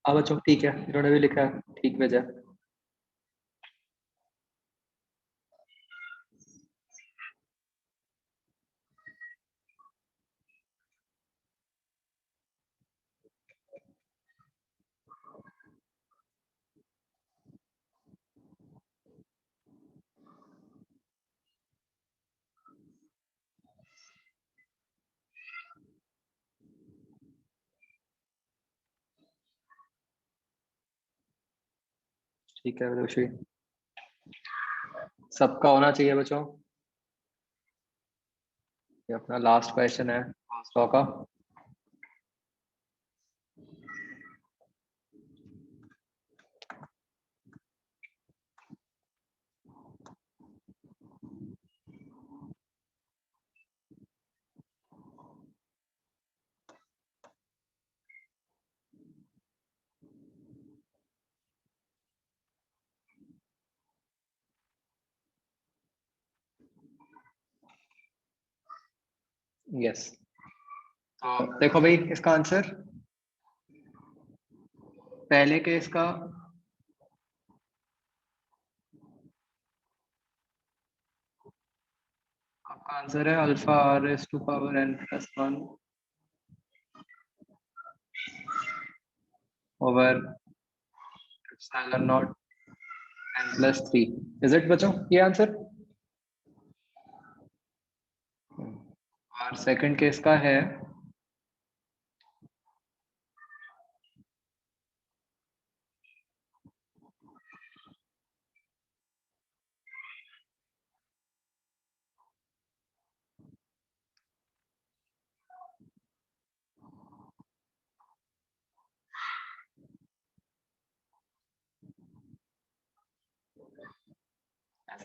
हाँ बच्चों ठीक है, इन्होंने भी लिखा है, ठीक भेजा है। ठीक है विदुषी, सबका होना चाहिए बच्चों। ये अपना लास्ट क्वेश्चन है लॉ का। यस, तो देखो भाई इसका आंसर पहले केस का आपका आंसर है alpha R S to power N plus one over epsilon naught N plus three. Is it बच्चों ये आंसर? और सेकंड केस का है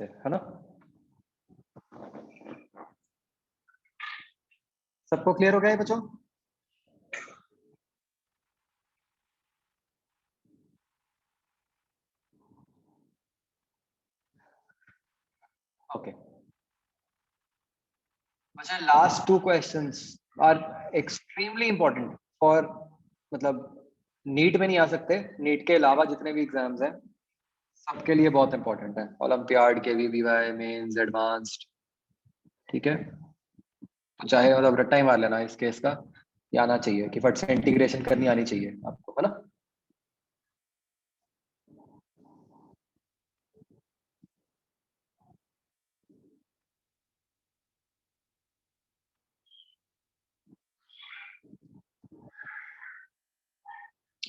ऐसे, है ना? सबको क्लियर हो गया है बच्चों? ओके, अच्छा, last two questions are extremely important for, मतलब नीट में नहीं आ सकते, नीट के अलावा जितने भी एग्जाम्स हैं सबके लिए बहुत इंपॉर्टेंट है, ओलंपियाड के भी, वीवाई मेंस, एडवांस्ड, ठीक है? तो चाहे मतलब रट्टा ही मार लेना इस केस का, ये आना चाहिए कि फट से इंटीग्रेशन करनी आनी चाहिए आपको, है ना?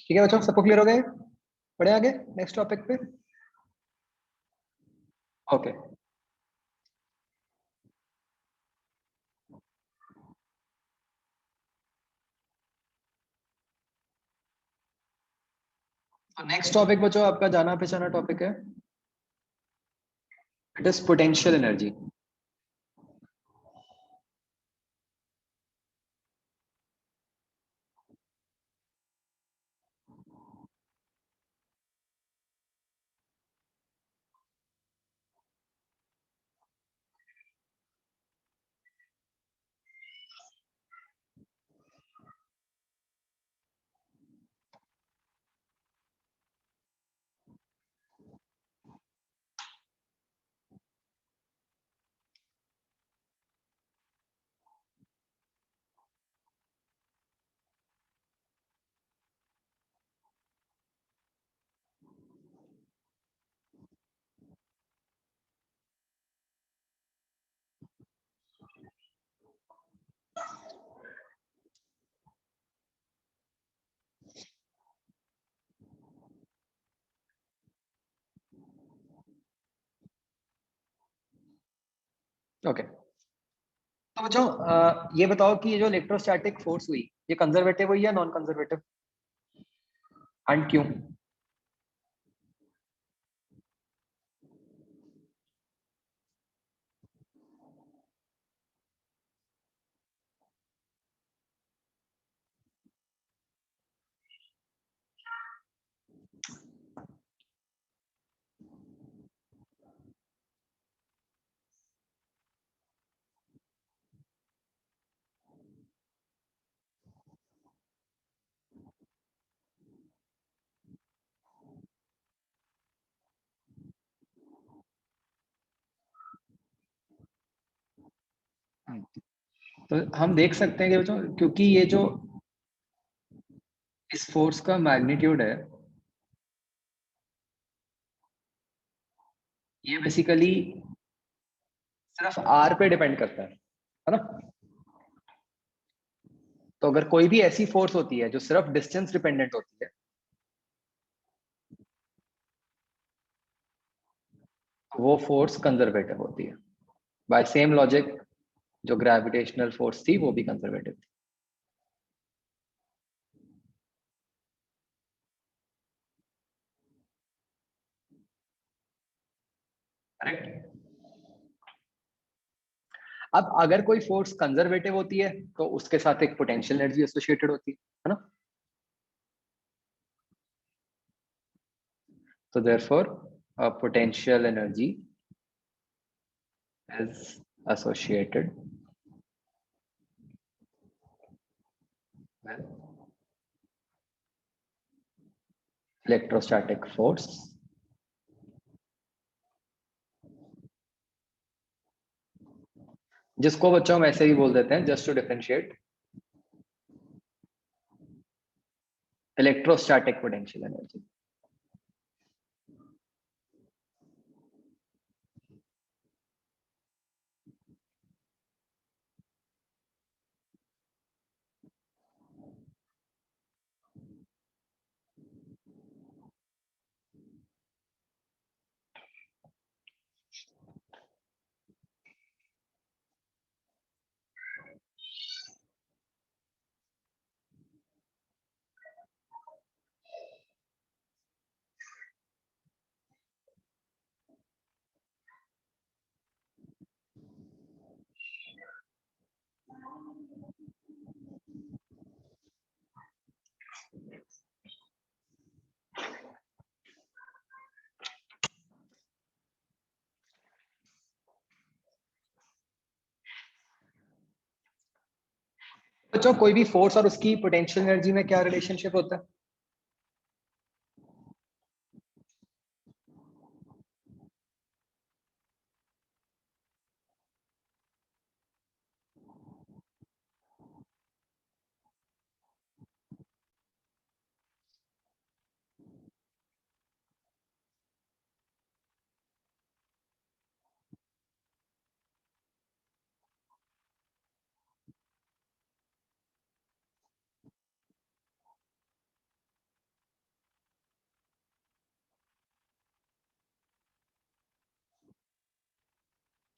ठीक है बच्चों, सबको क्लियर हो गए? बढ़े आगे नेक्स्ट टॉपिक पे। ओके, तो नेक्स्ट टॉपिक बच्चों आपका जाना पहचाना टॉपिक है, it is potential energy. Okay, तो बच्चों ये बताओ कि ये जो इलेक्ट्रोस्टैटिक फोर्स हुई, ये कंजर्वेटिव हुई या नॉन कंजर्वेटिव, एंड क्यों? तो हम देख सकते हैं कि बच्चों, क्योंकि ये जो इस फोर्स का मैग्नीट्यूड है, ये बेसिकली सिर्फ आर पे डिपेंड करता है ना? तो अगर कोई भी ऐसी फोर्स होती है जो सिर्फ डिस्टेंस डिपेंडेंट होती है, तो वो फोर्स कंजर्वेटिव होती है। बाय सेम लॉजिक, जो ग्रेविटेशनल फोर्स थी वो भी कंजर्वेटिव थी। करेक्ट? अब अगर कोई फोर्स कंजर्वेटिव होती है तो उसके साथ एक पोटेंशियल एनर्जी एसोसिएटेड होती है ना? तो therefore potential energy is associated with electrostatic force जिसको बच्चों हम ऐसे ही बोल देते हैं, just to differentiate, electrostatic potential energy. बच्चों कोई भी फोर्स और उसकी पोटेंशियल एनर्जी में क्या रिलेशनशिप होता है?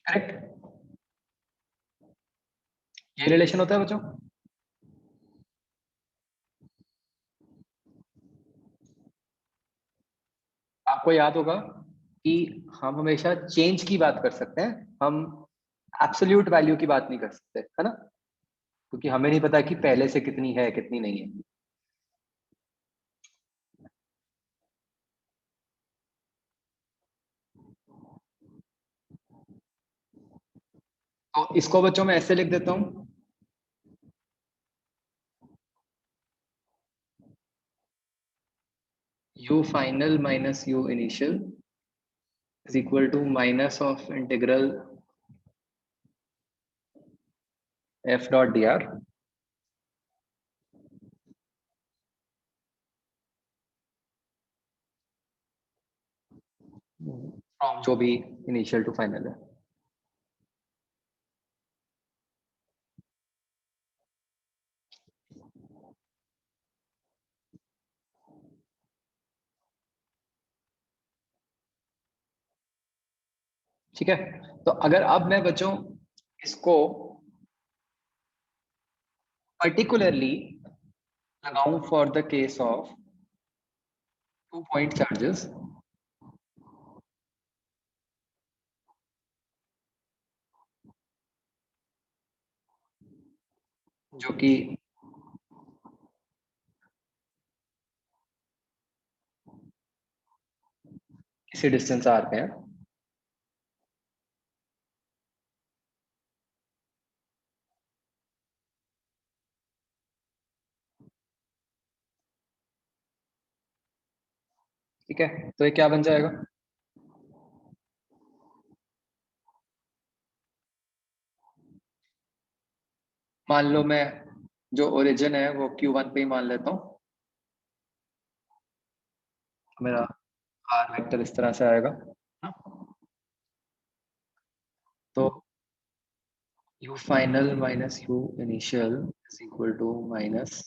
करेक्ट, ये रिलेशन होता है बच्चों। आपको याद होगा कि हम हमेशा चेंज की बात कर सकते हैं, हम एब्सोल्यूट वैल्यू की बात नहीं कर सकते, है ना, क्योंकि हमें नहीं पता कि पहले से कितनी है कितनी नहीं है। तो इसको बच्चों मैं ऐसे लिख देता हूं, u final minus u initial is equal to minus of integral f dot dr from जो भी इनिशियल टू फाइनल है। ठीक है, तो अगर अब मैं बच्चों इसको पर्टिकुलरली लगाऊं for the case of 2 point charges, जो कि किसी डिस्टेंस आर पे है, ठीक है, तो ये क्या बन जाएगा? मान लो मैं जो ओरिजिन है वो Q1 पे ही मान लेता हूँ, मेरा आर वेक्टर इस तरह से आएगा, तो u final minus u initial is equal to minus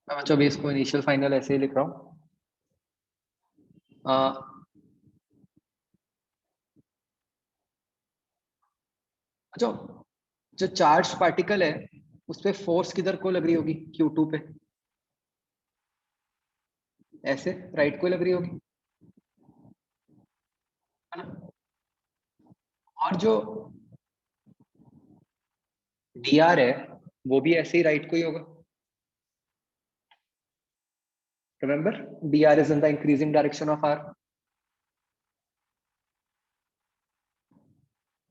बच्चों अभी इसको इनिशियल फाइनल ऐसे ही लिख रहा हूँ। अच्छा, जो चार्ज पार्टिकल है उस पे फोर्स किधर को लग रही होगी? Q2 पे, ऐसे राइट को लग रही होगी, है ना? और जो dr है वो भी ऐसे ही राइट को ही होगा। Remember, dr is in the increasing direction of r।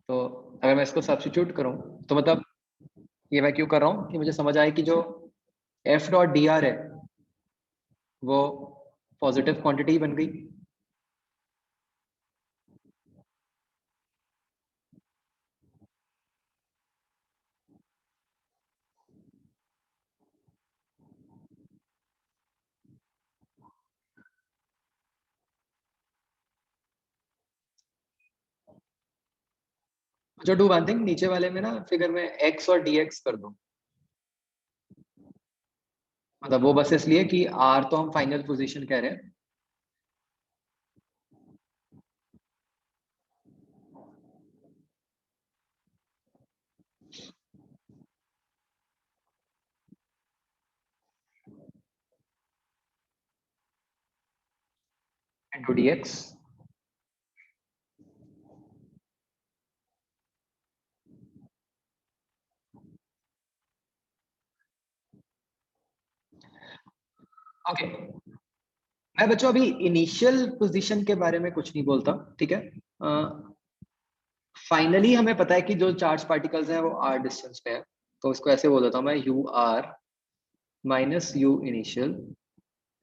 तो अगर मैं इसको सब्स्टिट्यूट करूं तो मतलब ये मैं क्यों कर रहा हूं कि मुझे समझ आए कि जो f डॉट dr है वो पॉजिटिव क्वांटिटी बन गई। जो डू वन थिंग, नीचे वाले में ना फिगर में x और dx कर दो, मतलब वो बस इसलिए कि r तो हम फाइनल पोजीशन कह रहे हैं, into dx। ओके, मैं बच्चों अभी इनिशियल पोजीशन के बारे में कुछ नहीं बोलता, ठीक है? फाइनली हमें पता है कि जो चार्ज पार्टिकल्स हैं वो आर डिस्टेंस पे है, तो इसको ऐसे बोल देता हूँ मैं, U R minus U initial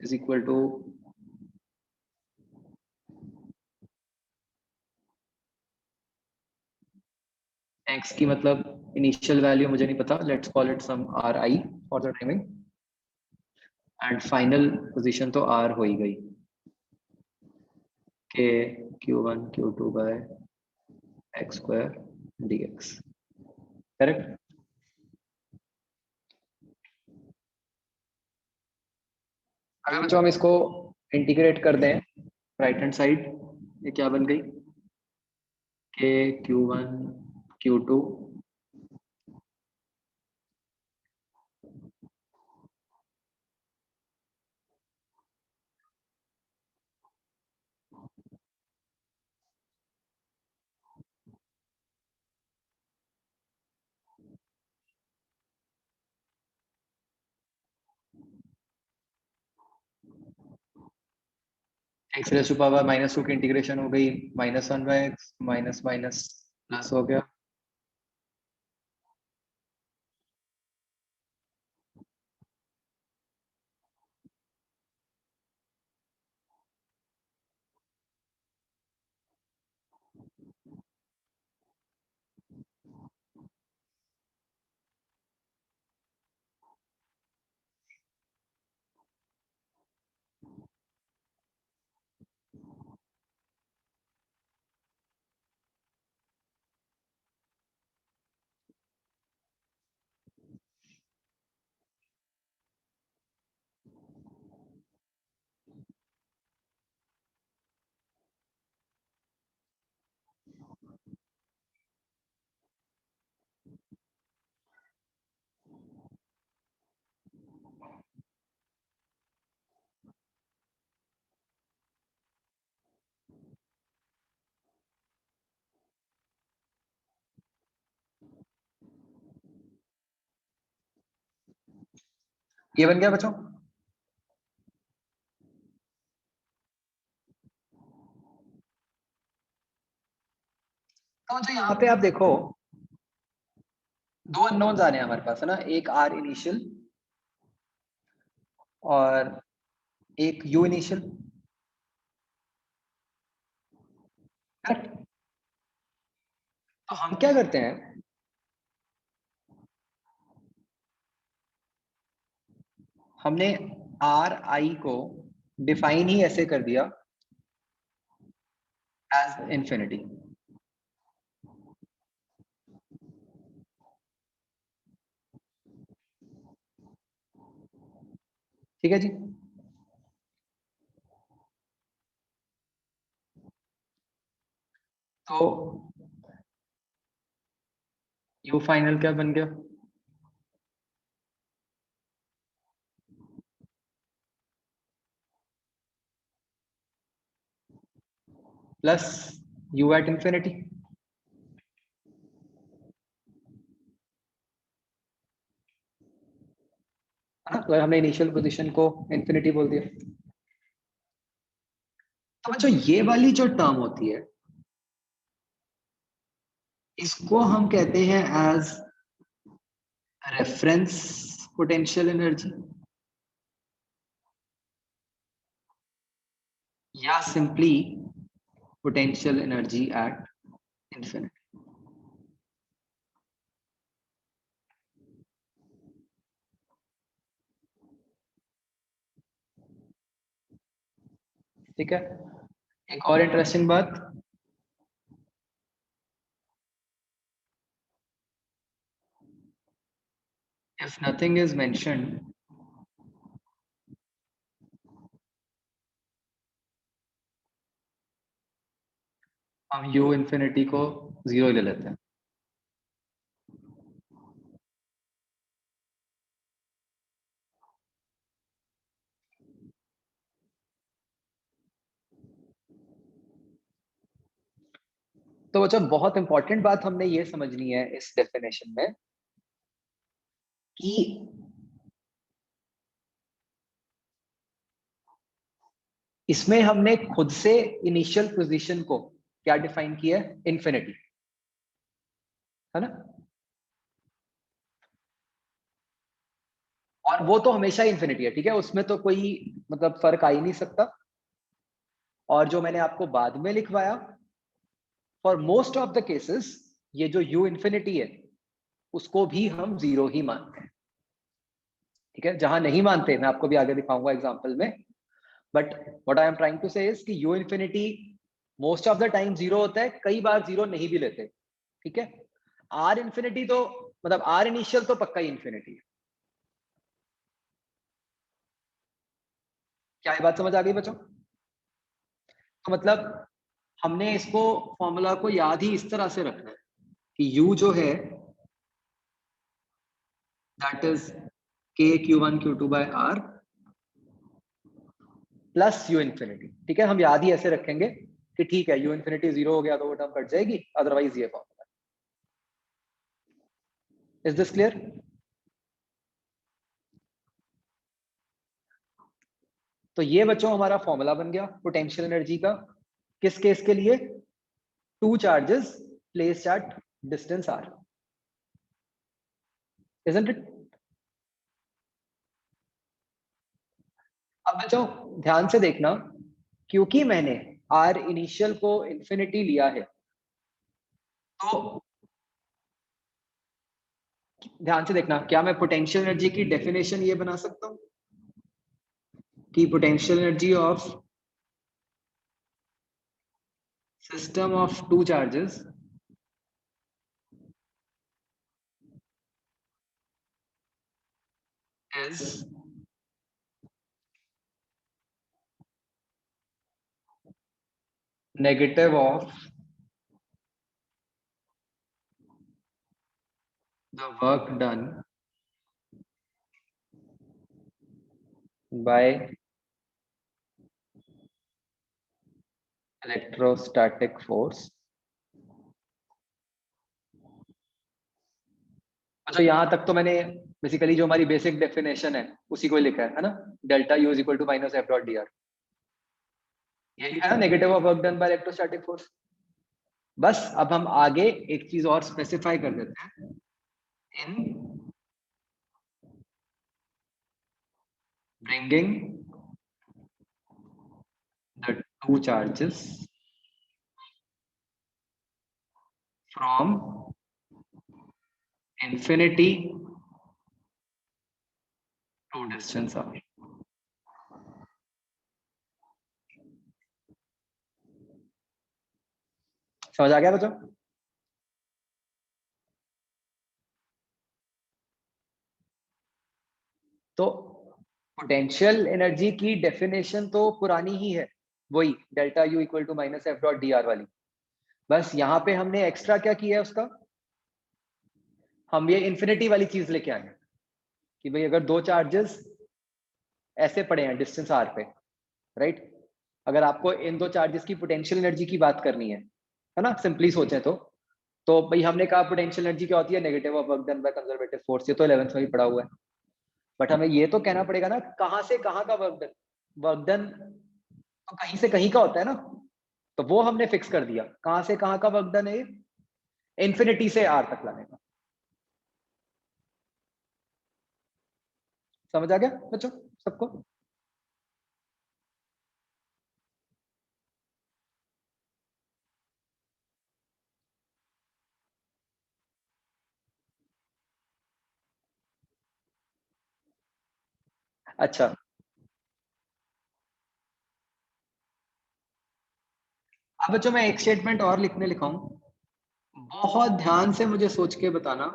is equal to X की मतलब इनिशियल वैल्यू मुझे नहीं पता, let's call it some R I for the timing, and final position तो आर हो ही गई के Q1 Q2 by X square dx, correct. अगर जो हम इसको इंटीग्रेट कर दें राइट हैंड साइड, ये क्या बन गई के Q1 Q2 x raise to power -2 की इंटीग्रेशन हो गई -1 by X, minus minus plus हो गया, ये बन गया बच्चों। तो जो यहाँ पे आप देखो दो अननोन्स आ रहे हैं हमारे पास, है ना, एक आर इनिशियल और एक यू इनिशियल, करेक्ट। तो हम क्या करते हैं, हमने आर आई को डिफाइन ही ऐसे कर दिया एज इंफिनिटी, ठीक है जी। तो यू फाइनल क्या बन गया, प्लस यू एट इंफिनिटी, तो हमने इनिशियल पोजीशन को इंफिनिटी बोल दिया। तो बच्चों ये वाली जो टर्म होती है इसको हम कहते हैं एज रेफरेंस पोटेंशियल एनर्जी या simply potential energy at infinity. ठीक है, एक और इंटरेस्टिंग बात, if nothing is mentioned, हम u इंफिनिटी को 0 ले लेते हैं। तो बच्चों बहुत इंपॉर्टेंट बात हमने ये समझनी है इस डेफिनेशन में कि इसमें हमने खुद से इनिशियल पोजीशन को क्या डिफाइन किया है, इंफिनिटी। है ना। और वो तो हमेशा इन्फिनिटी है, ठीक है, उसमें तो कोई मतलब फर्क आ ही नहीं सकता। और जो मैंने आपको बाद में लिखवाया, for most of the cases ये जो u इन्फिनिटी है उसको भी हम जीरो ही मानते हैं, ठीक है। जहां नहीं मानते मैं आपको भी आगे दिखाऊंगा एग्जांपल में, but what I am trying to say is कि u infinity most of the time zero होता है, कई बार जीरो नहीं भी लेते, ठीक है। r इन्फिनिटी तो मतलब r इनिशियल तो पक्का ही इन्फिनिटी है। क्या ये बात समझ आ गई बच्चों? तो मतलब हमने इसको फॉर्मूला को याद ही इस तरह से रखना है कि u जो है that is k q1 q2 by r plus u infinity, ठीक है। हम याद ही ऐसे रखेंगे कि ठीक है u इन्फिनिटी जीरो हो गया तो वो टर्म कट जाएगी, अदरवाइज ये फॉर्मूला। Is this clear? तो ये बच्चों हमारा फॉर्मूला बन गया पोटेंशियल एनर्जी का, किस केस के लिए? Two charges placed at distance r, isn't it? अब बच्चों ध्यान से देखना, क्योंकि मैंने r इनिशियल को इन्फिनिटी लिया है, तो ध्यान से देखना, क्या मैं पोटेंशियल एनर्जी की डेफिनेशन ये बना सकता हूं कि potential energy of system of two charges is negative of the work done by electrostatic force। अच्छा यहां तक तो मैंने बेसिकली जो हमारी बेसिक डेफिनेशन है उसी को लिखा है ना, delta U is equal to minus F dot D R, ये लिखा है negative of work done by electrostatic force. बस अब हम आगे एक चीज और स्पेसिफाई कर देते हैं, in bringing the two charges from infinity to distance r। समझ आ गया बच्चों? तो पोटेंशियल एनर्जी की डेफिनेशन तो पुरानी ही है, वही delta U equal to minus F dot D R वाली। बस यहाँ पे हमने एक्स्ट्रा क्या किया है उसका, हम ये इन्फिनिटी वाली चीज लेके आए हैं कि भाई अगर दो चार्जेस ऐसे पड़े हैं डिस्टेंस आर पे, राइट, अगर आपको इन दो चार्जेस की पोटेंशियल एनर्जी की बात करनी है ना, सिंपली सोचें तो भाई हमने कहा पोटेंशियल एनर्जी क्या होती है, negative of work done by conservative force, ये तो 11th में ही पढ़ा हुआ है। बट हमें ये तो कहना पड़ेगा ना कहां से कहां का वर्क डन, वर्क डन तो कहीं से कहीं का होता है ना, तो वो हमने फिक्स कर दिया, कहां से कहां का वर्क डन है, इन्फिनिटी से आर तक लाने का। समझ आ गया बच्चों सबको? अच्छा अब बच्चों मैं एक स्टेटमेंट और लिखने लिखा हूं, बहुत ध्यान से मुझे सोच के बताना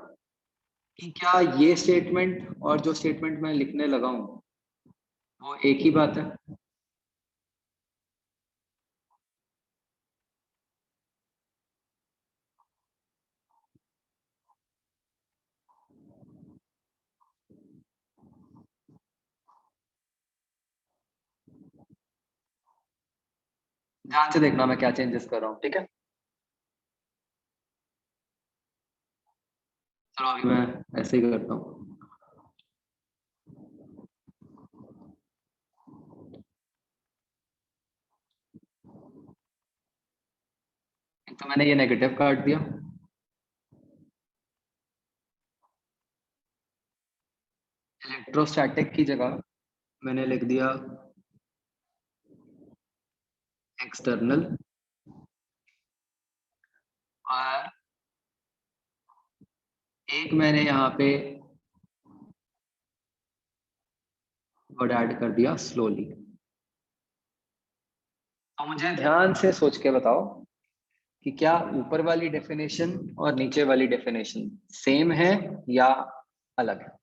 कि क्या ये स्टेटमेंट और जो स्टेटमेंट मैं लिखने लगा हूं वो एक ही बात है। ध्यान से देखना मैं क्या चेंजेस कर रहा हूँ, ठीक है। चलो अभी मैं ऐसे ही करता हूँ। तो मैंने ये नेगेटिव काट दिया, इलेक्ट्रोस्टैटिक की जगह मैंने लिख दिया एक्सटर्नल, और एक मैंने यहाँ पे वर्ड ऐड कर दिया स्लोली। तो मुझे ध्यान से सोच के बताओ कि क्या ऊपर वाली डेफिनेशन और नीचे वाली डेफिनेशन सेम है या अलग है।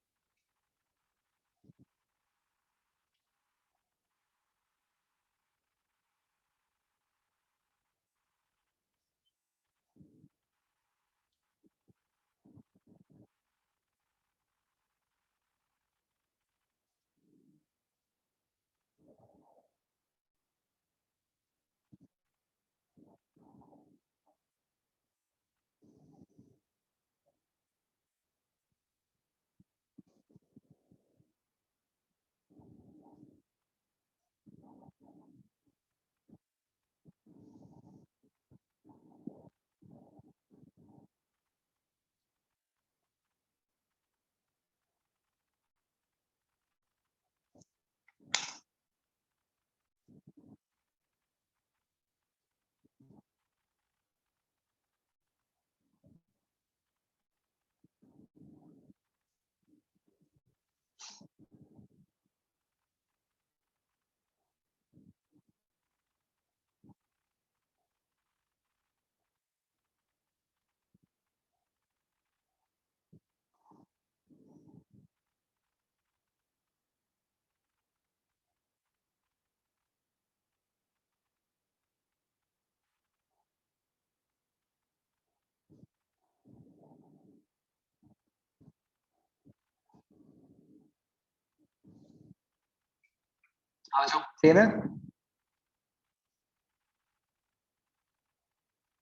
सेम है?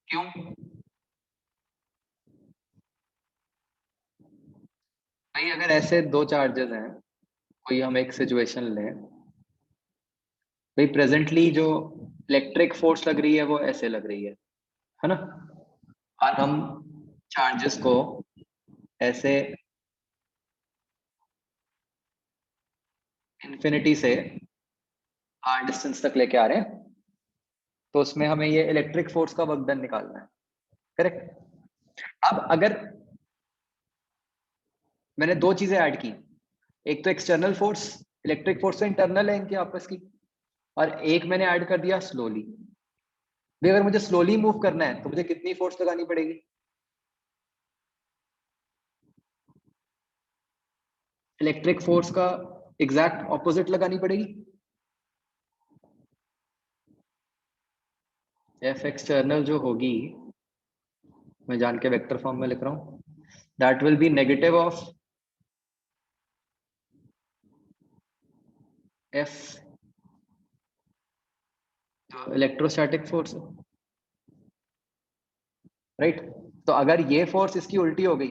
क्यों? भाई अगर ऐसे दो चार्जेस हैं, कोई हम एक सिचुएशन लें, भाई प्रेजेंटली जो इलेक्ट्रिक फोर्स लग रही है वो ऐसे लग रही है ना, और हम चार्जेस को ऐसे इन्फिनिटी से आर डिस्टेंस तक लेके आ रहे हैं, तो उसमें हमें ये इलेक्ट्रिक फोर्स का वर्क डन निकालना है, करेक्ट। अब अगर मैंने दो चीजें ऐड की, एक तो एक्सटर्नल फोर्स, इलेक्ट्रिक फोर्स तो इंटरनल है इनकी आपस की, और एक मैंने ऐड कर दिया स्लोली। भाई अगर मुझे स्लोली मूव करना है तो मुझे कितनी फोर्स लगानी पड़ेगी? इलेक्ट्रिक फोर्स का एग्जैक्ट ऑपोजिट लगानी पड़ेगी। एफ एक्सटर्नल जो होगी, मैं जान के वेक्टर फॉर्म में लिख रहा हूं, that will be negative of F electrostatic force, right. तो अगर ये फोर्स इसकी उल्टी हो गई,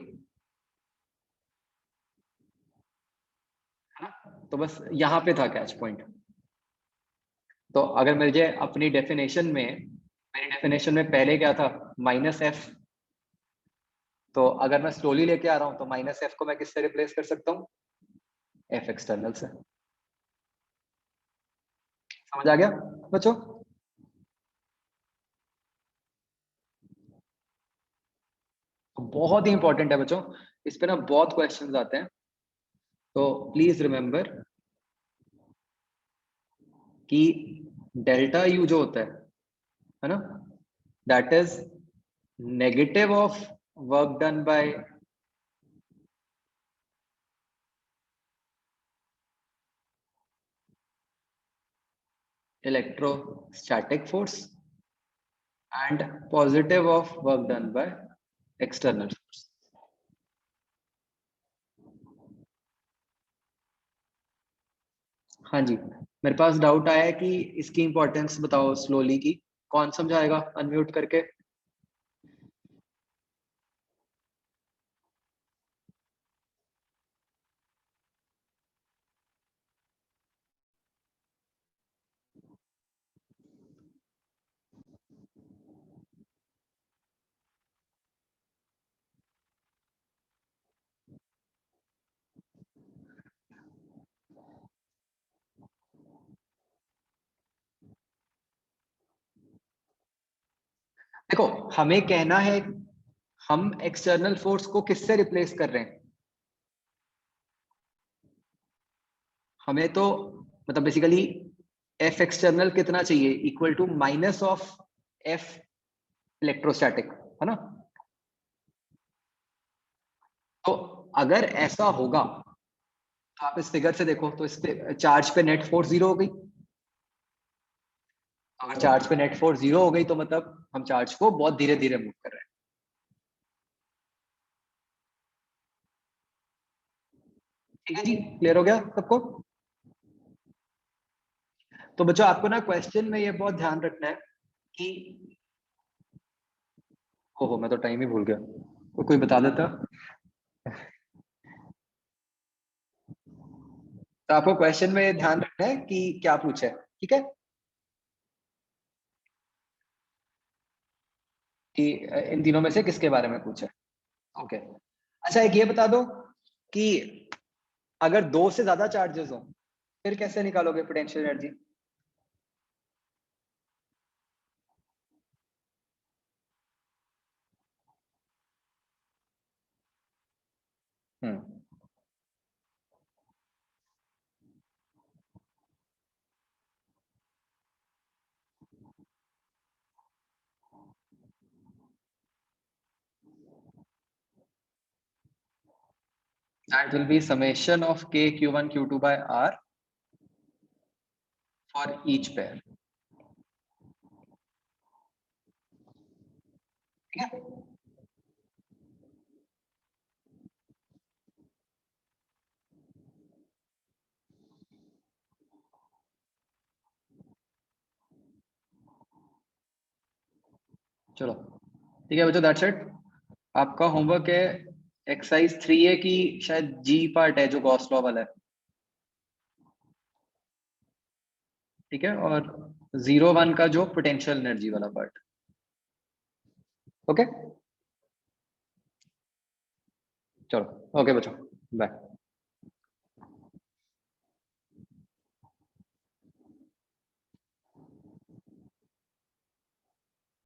है ना, तो बस यहां पे था कैच पॉइंट। तो अगर मुझे अपनी डेफिनेशन में, मेरी डेफिनेशन में पहले क्या था, माइनस एफ, तो अगर मैं स्लोली लेके आ रहा हूं तो माइनस एफ को मैं किससे रिप्लेस कर सकता हूं? एफ एक्सटर्नल से। समझ आ गया बच्चों? बहुत ही इंपॉर्टेंट है बच्चों, इस पे ना बहुत क्वेश्चंस आते हैं, तो प्लीज रिमेंबर कि डेल्टा यू जो होता है ना, that is negative of work done bye electrostatic force and positive of work done by external force। हाँ जी, मेरे पास डाउट आया है कि इसकी इंपॉर्टेंस बताओ स्लोली की, कौन समझाएगा अनम्यूट करके? देखो हमें कहना है हम एक्सटर्नल फोर्स को किससे रिप्लेस कर रहे हैं, हमें तो मतलब बेसिकली एफ एक्सटर्नल कितना चाहिए, equal to minus of F electrostatic, है ना। तो अगर ऐसा होगा तो आप इस फिगर से देखो, तो इस पे चार्ज पे नेट फोर्स 0 हो गई। अगर चार्ज पे नेट फोर्स 0 हो गई तो मतलब हम चार्ज को बहुत धीरे धीरे मूव कर रहे हैं। ठीक है जी, क्लियर हो गया सबको। तो बच्चों आपको ना क्वेश्चन में ये बहुत ध्यान रखना है कि, ओहो मैं तो टाइम ही भूल गया, तो कोई बता देता। तो आपको क्वेश्चन में ये ध्यान रखना है कि क्या पूछा है, ठीक है, कि इन तीनों में से किसके बारे में पूछा है। ओके, अच्छा एक ये बता दो कि अगर 2 से ज्यादा चार्जेस हो फिर कैसे निकालोगे potential energy. That will be summation of k q1 q2 by r for each pair, ठीक है। चलो ठीक है बच्चों, दैट्स इट। आपका होमवर्क है एक्सरसाइज 3A की शायद जी पार्ट है जो गॉस लॉ वाला है, ठीक है, और 0-1 का जो पोटेंशियल एनर्जी वाला पार्ट। ओके चलो, ओके बच्चों, बाय।